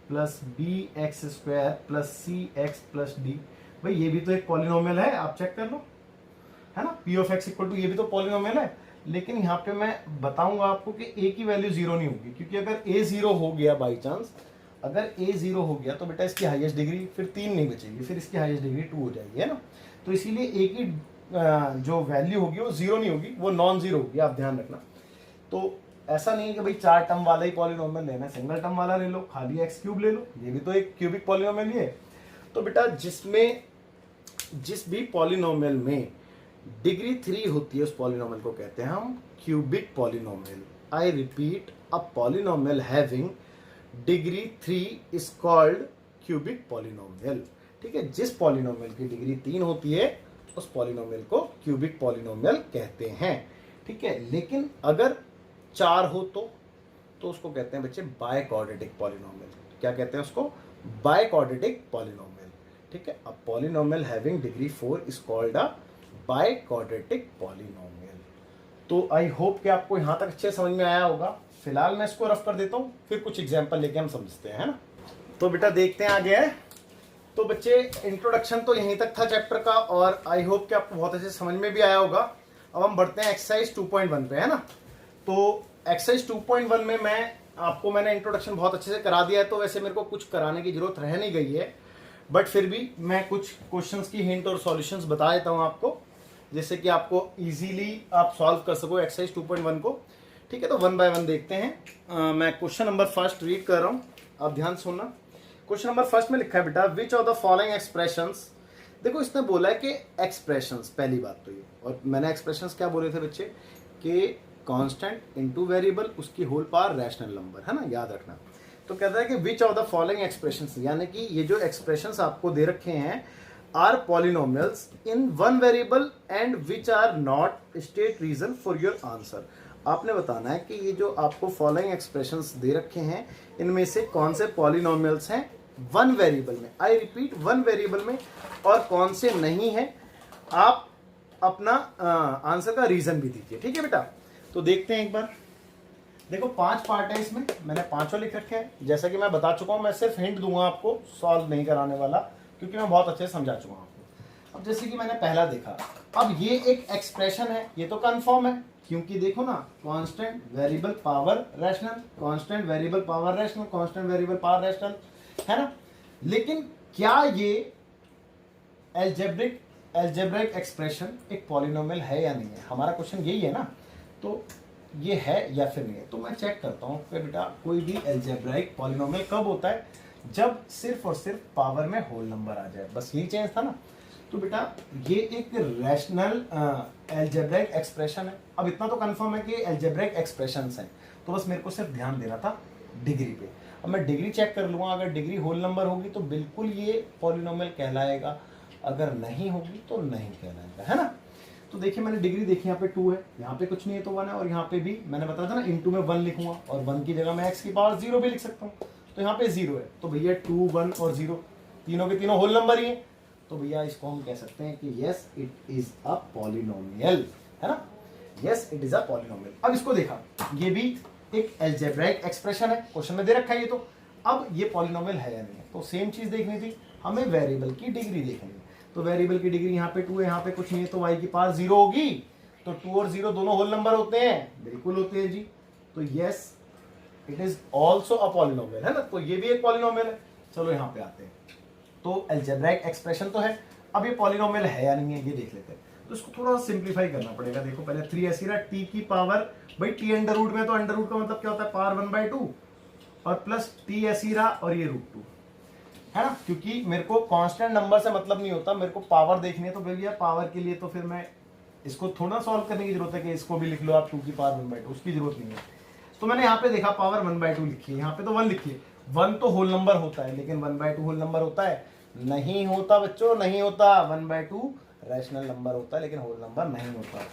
+ bx² + cx + d। भाई ये भी तो एक पॉलिनोमियल है, आप चेक कर लो, है ना? p of x = ये भी तो पॉलिनोमियल है। लेकिन यहाँ पे मैं बताऊंगा आपको कि a की वैल्यू 0 नहीं होगी, क्योंकि अगर a 0 हो गया बाई चांस, अगर a 0 हो गया तो बेटा इसकी हाईएस्ट डिग्री फिर 3 नहीं बचेगी, फिर इसकी हाईएस्ट डिग्री 2 हो जाएगी, है ना? तो इसीलिए a की जो वैल्यू होगी वो 0 नहीं होगी, वो नॉन जीरो होगी, आप ध्यान रखना। तो ऐसा नहीं है कि भाई 4 टर्म वाला ही पॉलिनोमियल लेना है, सिंगल टर्म वाला ले लो, खाली x³ ले लो, ये भी तो एक क्यूबिक पॉलिनोमियल ही है। तो बेटा जिस भी पॉलिनोमियल में डिग्री 3 होती है उस पॉलिनोमियल को कहते हैं हम cubic polynomial. I repeat, a polynomial having degree 3 is called cubic polynomial, ठीक है? जिस पॉलिनोमियल की डिग्री 3 होती है उस पॉलिनोमियल को क्यूबिक पॉलिनोमियल कहते हैं, ठीक है? लेकिन अगर 4 हो तो उसको कहते हैं बच्चे बाय क्वाड्रेटिक पॉलिनोमियल। क्या कहते हैं उसको? बाय क्वाड्रेटिक पॉलिनोमियल, ठीक है? A polynomial having degree 4 is called a by quadratic polynomial. तो आई होप कि आपको यहां तक अच्छे समझ में आया होगा। फिलहाल मैं इसको रफ कर देता हूं, फिर कुछ एग्जांपल लेके हम समझते हैं, है ना? तो बेटा देखते हैं आगे है। तो बच्चे इंट्रोडक्शन तो यहीं तक था चैप्टर का, और आई होप कि आपको बहुत अच्छे समझ में भी आया होगा। अब हम बढ़ते हैं एक्सरसाइज 2.1 पे, है ना? तो एक्सरसाइज 2.1 में मैंने इंट्रोडक्शन बहुत अच्छे से करा दिया है, तो वैसे मेरे को कुछ कराने की जरूरत रह नहीं गई है, बट फिर भी मैं कुछ क्वेश्चंस की हिंट और सॉल्यूशंस बता देता हूं आपको, जिससे कि आपको इजीली आप सॉल्व कर सको एक्सरसाइज 2.1 को, ठीक है? तो 1 बाय 1 देखते हैं। मैं क्वेश्चन नंबर 1 रीड कर रहा हूं, आप ध्यान सुनना। क्वेश्चन नंबर 1 में लिखा है बेटा, विच ऑफ द फॉलोइंग एक्सप्रेशंस। देखो इसने बोला है कि एक्सप्रेशंस, पहली बात तो ये, और मैंने एक्सप्रेशंस क्या बोले थे बच्चे कि कांस्टेंट इनटू वेरिएबल, उसकी होल पावर रैशनल नंबर, है ना? याद रखना। तो कहता है कि which of the following expressions, यानी कि ये जो एक्सप्रेशंस आपको दे रखे हैं are polynomials in one variable and which are not state reason for your answer. आपने बताना है कि ये जो आपको फॉलोइंग एक्सप्रेशंस दे रखे हैं इनमें से कौन से पॉलिनोमियल्स हैं वन वेरिएबल में, आई रिपीट वन वेरिएबल में, और कौन से नहीं है। आप अपना आंसर का रीजन भी दीजिए, ठीक है बेटा? तो देखते हैं एक बार। देखो 5 पार्ट है इसमें, मैंने 5 लिख रखे हैं। जैसा कि मैं बता चुका हूं, मैं सिर्फ हिंट दूंगा आपको, सॉल्व नहीं कराने वाला, क्योंकि मैं बहुत अच्छे से समझा चुका हूं आपको। अब जैसे कि मैंने पहला देखा, अब ये एक एक्सप्रेशन है, ये तो कंफर्म है, क्योंकि देखो ना, constant variable power rational, constant variable power rational, constant variable power rational, है ना। लेकिन क्या ये एल्जेब्रिक एक्सप्रेशन एक पॉलिनोमियल है या नहीं है, हमारा क्वेश्चन यही है ना। तो ये है या फिर नहीं है, तो मैं चेक करता हूँ कि बेटा कोई भी एल्जेब्रिक पॉलिनोमियल कब होता है, जब सिर्फ और सिर्फ पावर में होल नंबर आ जाए, बस यही चेंज था ना। तो बेटा ये एक रैशनल एल्जेब्रिक एक्सप्रेशन है। अब इतना तो कंफर्म है कि एल्जेब्रिक एक्सप्रेशंस हैं, तो बस मेरे को सिर्फ ध्यान देना था डिग्री पे। अब मैं डिग्री चेक कर लूँगा, अगर डिग्री होल नंबर होगी तो बिल्कुल ये पॉलिनोमियल कहलाएगा, अगर नहीं होगी तो नहीं कहलाएगा, है ना। तो देखिए मैंने डिग्री देखी, यहाँ पे 2 है, यहाँ पे कुछ नहीं है तो 1 है, और यहाँ पे भी मैंने बताया था ना इनटू में 1 लिखूंगा, और 1 की जगह मैं x की पावर 0 भी लिख सकता हूँ, तो यहाँ पे 0 है, तो भैया 2, 1 और 0 तीनों के तीनों होल नंबर ही है, तो भैया इसको हम कह सकते हैं कि yes it is a polynomial, है ना, yes it is a polynomial. अब इसको देखा, ये भी एक एल्जेब्राइक एक्सप्रेशन है, क्वेश्चन में दे रखा है ये, तो अब ये पॉलिनोमियल है या नहीं है, तो सेम चीज देखनी थी हमें, वेरिएबल की डिग्री देखनी है। तो वेरिएबल की डिग्री यहाँ पे 2 है, यहाँ पे कुछ नहीं है, तो y की पावर 0 होगी, तो 2 और 0 दोनों होल नंबर होते हैं, बिल्कुल होते हैं जी, तो yes it is also a polynomial, है ना, तो ये भी एक पॉलिनोमियल है। चलो यहाँ पे आते हैं, तो एल्जेब्राइक एक्सप्रेशन तो है, अब ये पॉलिनोमियल है या नहीं है ये देख लेते हैं। तो इसको थोड़ा सा सिंप्लीफाई करना पड़ेगा। देखो पहले 3 ऐसी रहा, t की पावर, भाई t अंडर रूट में, तो अंडर रूट का मतलब क्या होता है, पावर 1/2, और प्लस t ऐसी रहा, और ये √2, है ना, क्योंकि मेरे को कांस्टेंट नंबर से मतलब नहीं होता, मेरे को पावर देखनी है, तो भैया पावर के लिए तो फिर मैं इसको थोड़ा सॉल्व करने की जरूरत है कि इसको भी लिख लो आप 2 की पावर 1/2, उसकी जरूरत नहीं है। तो मैंने यहाँ पे देखा पावर 1/2 लिखी है, यहाँ पे तो 1 लिखी है, 1 तो होल नंबर होता है, लेकिन 1/2 होल नंबर होता है, नहीं होता बच्चों, नहीं होता, 1/2 रैशनल नंबर होता है, लेकिन होल नंबर नहीं होता।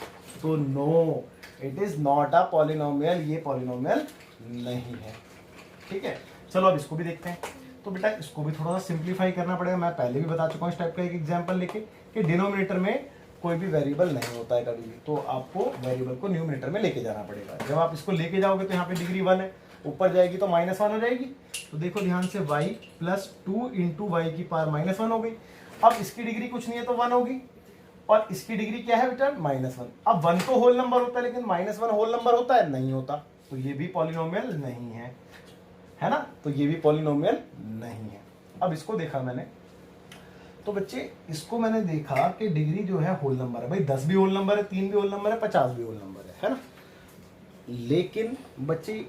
तो no, it is not a polynomial, ये पॉलिनोमियल नहीं है, ठीक है। चलो अब इसको भी देखते हैं। तो बेटा इसको भी थोड़ा सा सिंप्लीफाई करना पड़ेगा, मैं पहले भी बता चुका हूँ इस टाइप का एक एग्जांपल लेके कि डिनोमिनेटर में कोई भी वेरिएबल नहीं होता है कभी भी, तो आपको वेरिएबल को न्यूमिनेटर में लेके जाना पड़ेगा। जब आप इसको लेके जाओगे तो यहाँ पे डिग्री 1 है, ऊपर जाएगी तो -1 हो जाएगी। तो देखो ध्यान से, y + 2 × y की पावर -1 हो गई। अब इसकी डिग्री कुछ नहीं है तो 1 होगी, और इसकी डिग्री क्या है बेटा, -1। अब 1 तो होल नंबर होता है, लेकिन -1 होल नंबर होता है, नहीं होता, तो ये भी पॉलिनोमियल नहीं है ना, तो ये भी पॉलिनोमियल नहीं है। अब इसको देखा मैंने, तो बच्चे इसको मैंने देखा कि डिग्री जो है होल नंबर है, भाई 10 भी होल नंबर है, 3 भी होल नंबर है, 50 भी होल नंबर है ना। लेकिन बच्चे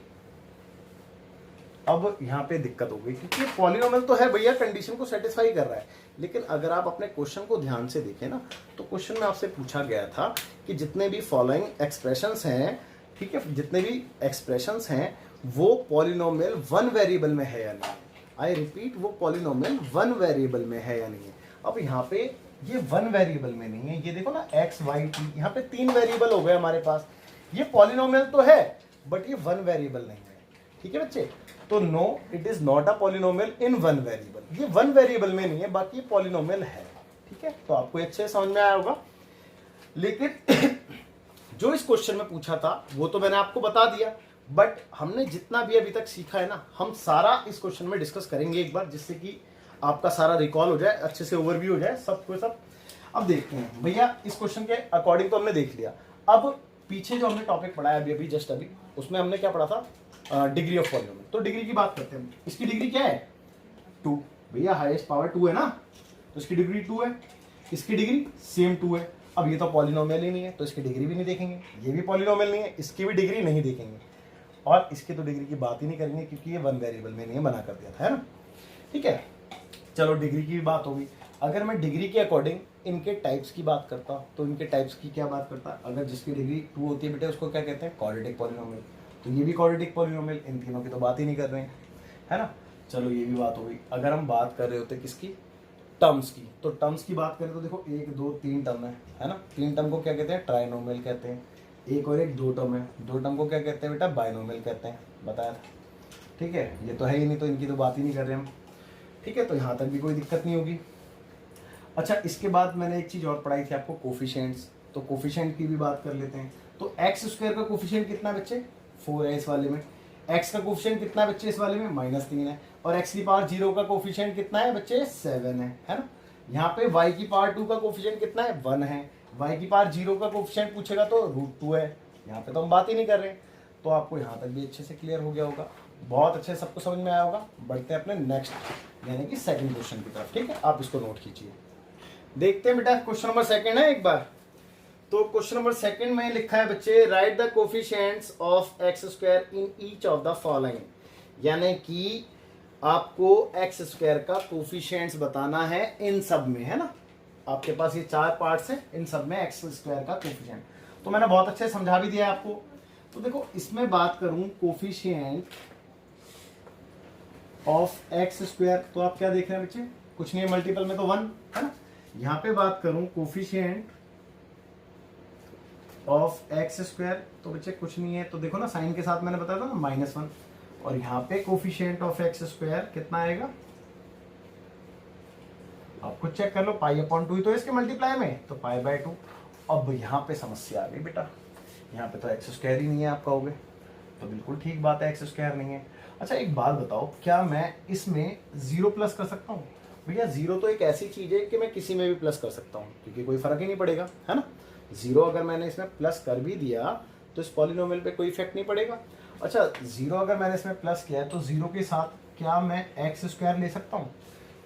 अब यहाँ पे दिक्कत हो गई, क्योंकि पॉलिनोमियल तो है भैया, कंडीशन को सेटिस्फाई कर रहा है, लेकिन अगर आप अपने क्वेश्चन को ध्यान से देखें ना, तो क्वेश्चन में आपसे पूछा गया था कि जितने भी फॉलोइंग एक्सप्रेशंस हैं, ठीक है, जितने भी एक्सप्रेशंस हैं वो पॉलिनोमियल 1 वेरिएबल में है या नहीं। आई रिपीट, वो पॉलिनोमियल 1 वेरिएबल में है या नहीं है। अब यहाँ पे ये 1 वेरिएबल में नहीं है, ये देखो ना x y t, यहाँ पे 3 वेरिएबल हो गए हमारे पास। ये पॉलिनोमियल तो है, बट ये 1 वेरिएबल नहीं है, ठीक है बच्चे। तो no, it is not a polynomial in 1 variable, ये 1 वेरिएबल में नहीं है, बाकी ये पॉलिनोमियल है, ठीक है। तो आपको अच्छे समझ में आया होगा। लेकिन जो इस क्वेश्चन में पूछा था वो तो मैंने आपको बता दिया, बट हमने जितना भी अभी तक सीखा है ना, हम सारा इस क्वेश्चन में डिस्कस करेंगे एक बार, जिससे कि आपका सारा रिकॉल हो जाए, अच्छे से ओवरव्यू हो जाए सब कुछ सब। अब देखते हैं भैया, इस क्वेश्चन के अकॉर्डिंग तो हमने देख लिया। अब पीछे जो हमने टॉपिक पढ़ा है अभी जस्ट अभी, उसमें हमने क्या पढ़ा था, डिग्री ऑफ पॉलिनोमियल। तो डिग्री की बात करते हैं, इसकी डिग्री क्या है, 2, भैया हाईएस्ट पावर 2 है ना, तो इसकी डिग्री 2 है, इसकी डिग्री सेम 2 है। अब ये तो पॉलिनोमियल ही नहीं है, तो इसकी डिग्री भी नहीं देखेंगे, ये भी पॉलिनोमियल नहीं है, इसकी भी डिग्री नहीं देखेंगे, और इसकी तो डिग्री की बात ही नहीं करेंगे, क्योंकि ये 1 वेरिएबल में नहीं है, बना कर दिया था, है ना, ठीक है। चलो डिग्री की भी बात होगी। अगर मैं डिग्री के अकॉर्डिंग इनके टाइप्स की बात करता, तो इनके टाइप्स की क्या बात करता, अगर जिसकी डिग्री 2 होती है बेटे, उसको क्या कहते हैं, क्वाड्रेटिक पॉलिनोमियल। तो ये भी क्वाड्रेटिक पॉलिनोमियल, इन तीनों की तो बात ही नहीं कर रहे हैं, है ना। चलो ये भी बात हो गई। अगर हम बात कर रहे होते किसकी, टर्म्स की, तो टर्म्स की बात करें तो देखो 1 2 3 टर्म है ना। 3 टर्म को क्या कहते हैं, ट्राइनोमियल कहते हैं। एक और एक 2 टर्म है, 2 टर्म को क्या कहते हैं बेटा, बाइनोमियल कहते हैं, बताया था, ठीक है। ये तो है ही नहीं, तो इनकी तो बात ही नहीं कर रहे हम, ठीक है। तो यहाँ तक भी कोई दिक्कत नहीं होगी। अच्छा, इसके बाद मैंने एक चीज़ और पढ़ाई थी आपको, कोफिशिएंट्स, तो कोफिशिएंट की भी बात कर लेते हैं। तो x² का कोफिशिएंट कितना बच्चे, 4 है इस वाले में। x का कोफिशिएंट कितना बच्चे इस वाले में, -3 है। और x की पावर 0 का कोफिशिएंट कितना है बच्चे, 7 है ना। यहाँ पे y की पावर 2 का कोफिशिएंट कितना है, 1 है। y की पावर 0 का कोफिशिएंट पूछेगा तो √2 है, यहाँ पे तो हम बात ही नहीं कर रहे हैं। तो आपको यहाँ तक भी अच्छे से क्लियर हो गया होगा, बहुत अच्छे सबको समझ में आया होगा। बढ़ते हैं अपने नेक्स्ट यानी कि सेकंड क्वेश्चन की तरफ। ठीक है, आप इसको नोट कीजिए। देखते हैं बेटा, क्वेश्चन नंबर सेकंड है एक बार। तो क्वेश्चन नंबर सेकंड में लिखा है बच्चे, right the coefficients of X square in each of the following, यानी कि आपको एक्स स्क्वायर का कोफिशिएंट्स बताना है इन सब में, है ना। आपके पास ये 4 पार्ट्स हैं, इन सब में एक्स स्क्वायर का कोफिशिएंट तो मैंने बहुत अच्छे से समझा भी दिया है आपको। तो देखो इसमें बात करूं कोफिशिएंट ऑफ एक्स स्क्वायर, तो आप क्या देख रहे हैं बच्चे, कुछ नहीं है, मल्टीपल में तो 1 है ना। यहां पे बात करूं कोफिशिएंट ऑफ एक्स स्क्वायर, तो बच्चे कुछ नहीं है, तो देखो ना साइन के साथ मैंने बताया था ना -1, और यहाँ पे कोफिशिएंट ऑफ एक्स स्क्वायर कितना आएगा, आप खुद चेक कर लो, π/2 ही तो इसके मल्टीप्लाई में, तो π/2। अब यहाँ पे समस्या आ गई बेटा, यहाँ पे तो एक्स स्क्वायर ही नहीं है आप कहोगे, तो बिल्कुल ठीक बात है, एक्स स्क्वायर नहीं है। अच्छा एक बात बताओ, क्या मैं इसमें 0 प्लस कर सकता हूँ? भैया 0 तो एक ऐसी चीज है कि मैं किसी में भी प्लस कर सकता हूँ, क्योंकि कोई फर्क ही नहीं पड़ेगा, है ना। 0 अगर मैंने इसमें प्लस कर भी दिया तो इस पॉलिनोमियल पे कोई इफेक्ट नहीं पड़ेगा। अच्छा 0 अगर मैंने इसमें प्लस किया है तो 0 के साथ क्या मैं एक्स स्क्वायर ले सकता हूँ?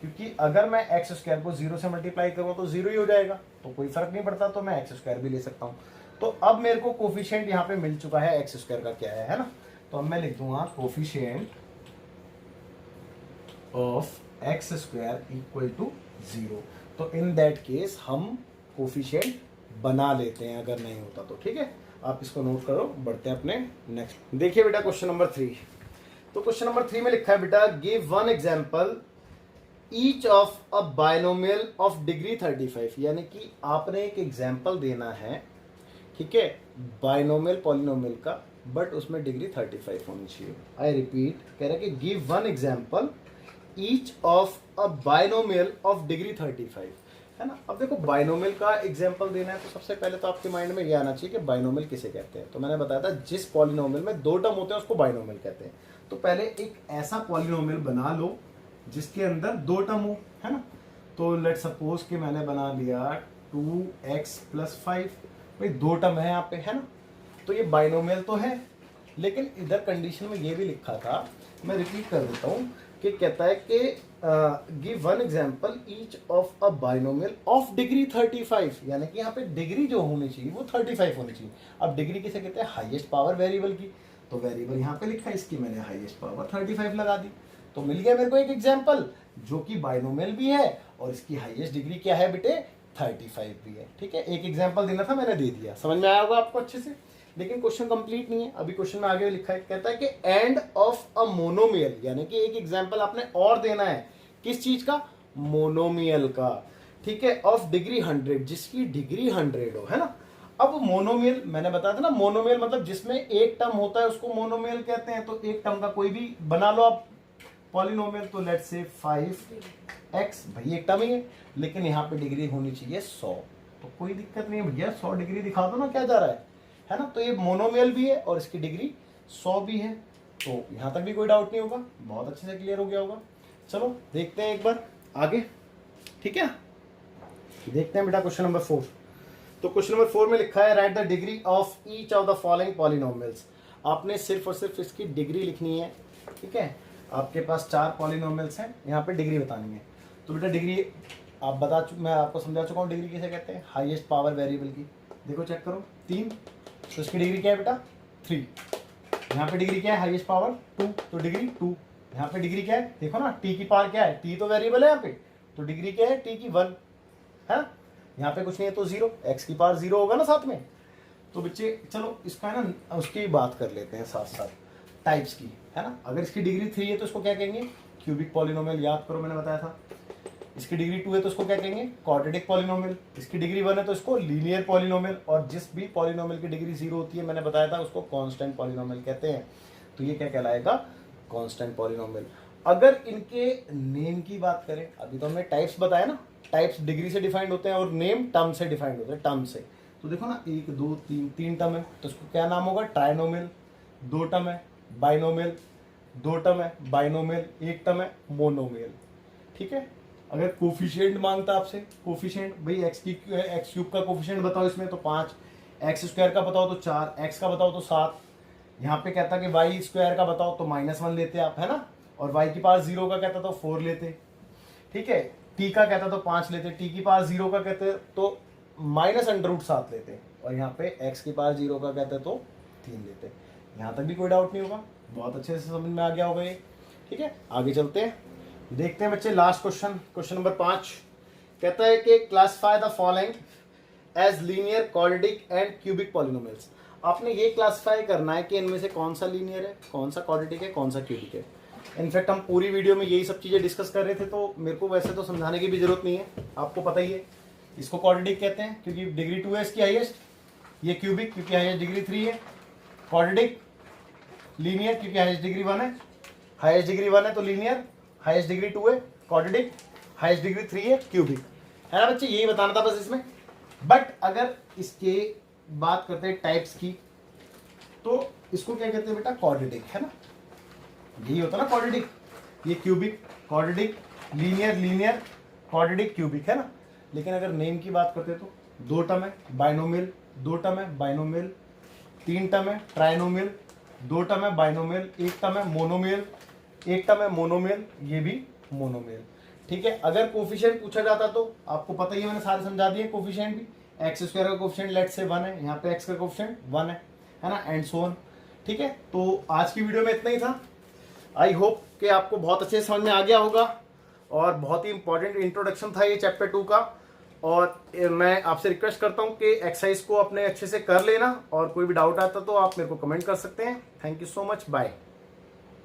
क्योंकि अगर मैं एक्स स्क्वायर को 0 से मल्टीप्लाई करूँ तो 0 ही हो जाएगा, तो कोई फर्क नहीं पड़ता, तो मैं एक्स स्क्वायर भी ले सकता हूँ। तो अब मेरे को कोफिशिएंट यहाँ पे मिल चुका है एक्स स्क्वायर का क्या है ना। तो अब मैं लिख दूंगा coefficient of X square equal to 0। तो इन दैट केस हम कोफिशिएंट बना लेते हैं, अगर नहीं होता तो। ठीक है, आप इसको नोट करो। बढ़ते हैं अपने नेक्स्ट। देखिए बेटा क्वेश्चन नंबर 3। तो क्वेश्चन नंबर 3 में लिखा है बेटा, give one example each of a binomial of degree 35, यानी कि आपने एक एग्जांपल देना है, ठीक है, बाइनोमियल पॉलिनोमियल का, बट उसमें डिग्री 35 होनी चाहिए। आई रिपीट, कह रहा है कि give one example each of a binomial of degree 35, है ना। अब देखो बाइनोमियल का एग्जांपल देना है तो सबसे पहले तो आपके माइंड में ये आना चाहिए कि बाइनोमियल किसे कहते हैं। तो मैंने बताया था जिस पॉलिनोमियल में 2 टर्म होते हैं उसको बाइनोमियल कहते हैं। तो पहले एक ऐसा पॉलिनोमियल बना लो जिसके अंदर 2 टर्म हो, है ना। तो लेट सपोज कि मैंने बना लिया 2x + 5, भाई 2 टर्म है यहाँ पे, है ना। तो ये बाइनोमियल तो है, लेकिन इधर कंडीशन में ये भी लिखा था, मैं रिपीट कर देता हूँ, कि कहता है कि give one example each of a binomial of degree 35, यानी कि यहाँ पे डिग्री जो होनी चाहिए वो 35 होनी चाहिए। अब डिग्री किसे कहते हैं? हाईएस्ट पावर वेरिएबल की। तो वेरिएबल यहाँ पे लिखा है, इसकी मैंने हाईएस्ट पावर 35 लगा दी, तो मिल गया मेरे को एक एग्जाम्पल जो कि बाइनोमियल भी है और इसकी हाईएस्ट डिग्री क्या है बेटे? 35 भी है। ठीक है, एक एग्जाम्पल देना था, मैंने दे दिया, समझ में आया होगा आपको अच्छे से। लेकिन क्वेश्चन कंप्लीट नहीं है, अभी क्वेश्चन में आगे लिखा है, कहता है कि एंड ऑफ अ मोनोमियल, यानी कि एक एग्जांपल आपने और देना है, किस चीज का? मोनोमियल का। ठीक है, ऑफ डिग्री 100, जिसकी डिग्री 100 हो, है ना। अब मोनोमियल मैंने बताया था ना, मोनोमियल मतलब जिसमें एक टर्म होता है उसको मोनोमियल कहते हैं। तो एक टर्म का कोई भी बना लो आप पॉलिनोमियल, तो लेट्स से 5x, भाई एक टर्म ही है, लेकिन यहाँ पे डिग्री होनी चाहिए 100। तो कोई दिक्कत नहीं है भैया, 100 डिग्री दिखा दो ना, क्या जा रहा है ना। तो ये मोनोमियल भी है और इसकी डिग्री 100 भी है, तो यहाँ तक भी कोई डाउट नहीं होगा, बहुत अच्छे से क्लियर हो गया होगा। चलो देखते हैं एक बार आगे, ठीक है। देखते हैं बेटा क्वेश्चन नंबर 4। तो क्वेश्चन नंबर 4 में लिखा है, right the degree of each of the following polynomials. आपने सिर्फ और सिर्फ इसकी डिग्री लिखनी है, ठीक है। आपके पास 4 पॉलिनोमियल्स हैं, यहाँ पे डिग्री बतानी है। तो बेटा डिग्री आप मैं आपको समझा चुका हूँ डिग्री किसे कहते हैं, हाईएस्ट पावर वेरिएबल की। देखो चेक करो, 3, तो इसकी डिग्री क्या है बेटा? 3। यहाँ पे डिग्री क्या है? हाईएस्ट पावर 2, तो डिग्री 2। यहाँ पे डिग्री क्या है? देखो ना, टी की पावर क्या है? टी तो वेरिएबल है यहाँ पे, तो डिग्री क्या है? टी की 1 है। यहाँ पे कुछ नहीं है तो 0, एक्स की पावर 0 होगा ना साथ में। तो बच्चे चलो इसका है ना, उसकी बात कर लेते हैं साथ साथ, टाइप्स की, है ना। अगर इसकी डिग्री 3 है तो इसको क्या कहेंगे? क्यूबिक पॉलिनोमियल, याद करो मैंने बताया था। इसकी डिग्री 2 है तो इसको क्या कहेंगे? Quadratic polynomial. इसकी डिग्री 1 है तो इसको लीनियर पॉलिनोमियल। और जिस भी पॉलिनोमियल की डिग्री 0 होती है, मैंने बताया था, उसको कांस्टेंट पॉलिनोमियल कहते हैं। तो ये क्या कहलाएगा? Constant polynomial. अगर इनके नेम की बात करें, अभी तो हमने टाइप्स बताया ना, टाइप्स डिग्री से डिफाइंड होते हैं और नेम टर्म से डिफाइंड होते हैं, टर्म से। तो देखो ना, 1 2 3 टर्म है, तो इसको क्या नाम होगा? ट्राइनोमियल। 2 टर्म है, बाइनोमियल। 2 टर्म है, बाइनोमियल। 1 टर्म है, मोनोमियल। ठीक है। अगर कोफिशिएंट मांगता आपसे, कोफिशिएंट भाई एक्स क्यूब का कोफिशिएंट बताओ इसमें, तो 5, एक्स स्क्वायर का बताओ तो 4, एक्स का बताओ तो 7। यहाँ पे कहता कि वाई स्क्वायर का बताओ तो -1 लेते आप, है ना। और वाई की पावर 0 का कहता तो 4 लेते, ठीक है। टी का कहता तो 5 लेते, टी की पावर 0 का कहते तो -√7 लेते, और यहाँ पे एक्स की पावर 0 का कहते तो 3 लेते। यहाँ तक भी कोई डाउट नहीं होगा, बहुत अच्छे से समझ में आ गया होगा ये, ठीक है। आगे चलते हैं, देखते हैं बच्चे लास्ट क्वेश्चन, क्वेश्चन नंबर 5 कहता है कि classify the following as linear, quadratic and cubic polynomials. आपने ये क्लासिफाई करना है कि इनमें से कौन सा लीनियर है, कौन सा क्वाड्रेटिक है, कौन सा क्यूबिक है। इनफैक्ट हम पूरी वीडियो में यही सब चीज़ें डिस्कस कर रहे थे, तो मेरे को वैसे तो समझाने की भी जरूरत नहीं है, आपको पता ही है। इसको क्वाड्रेटिक कहते हैं क्योंकि डिग्री 2 है इसकी हाईएस्ट, ये क्यूबिक क्योंकि हाईएस्ट डिग्री 3 है, क्वाड्रेटिक लीनियर क्योंकि हाईएस्ट डिग्री 1 है, हाईएस्ट डिग्री 1 है तो लीनियर, हाईएस्ट डिग्री 2 है क्वाड्रेटिक, हाईएस्ट डिग्री 3 है क्यूबिक, है ना बच्चे। यही बताना था बस इसमें। बट अगर इसके बात करते हैं टाइप्स की, तो इसको क्या कहते हैं बेटा, क्वाड्रेटिक, है ना। यही होता ना क्वाड्रेटिक, ये cubic, quadratic, linear, linear, quadratic, cubic, है ना। लेकिन अगर नेम की बात करते हैं तो 2 टर्म है बाइनोमियल, 2 टर्म है बाइनोमियल, 3 टर्म है ट्राइनोमियल, 2 टर्म है बाइनोमियल, 1 टर्म है मोनोमियल, 1 टर्म है मोनोमियल, ये भी मोनोमियल, ठीक है। अगर कोफिशिएंट पूछा जाता तो आपको पता ही है, मैंने सारे समझा दिए। कोफिशिएंट भी एक्स स्क्वायर का कोफिशिएंट लेट से 1 है, यहाँ पे एक्स का कोफिशिएंट 1 है ना, एंड सो ऑन, ठीक है। तो आज की वीडियो में इतना ही था। आई होप कि आपको बहुत अच्छे से समझ में आ गया होगा, और बहुत ही इंपॉर्टेंट इंट्रोडक्शन था ये चैप्टर 2 का। और मैं आपसे रिक्वेस्ट करता हूँ कि एक्सरसाइज को अपने अच्छे से कर लेना, और कोई भी डाउट आता तो आप मेरे को कमेंट कर सकते हैं। Thank you so much, bye.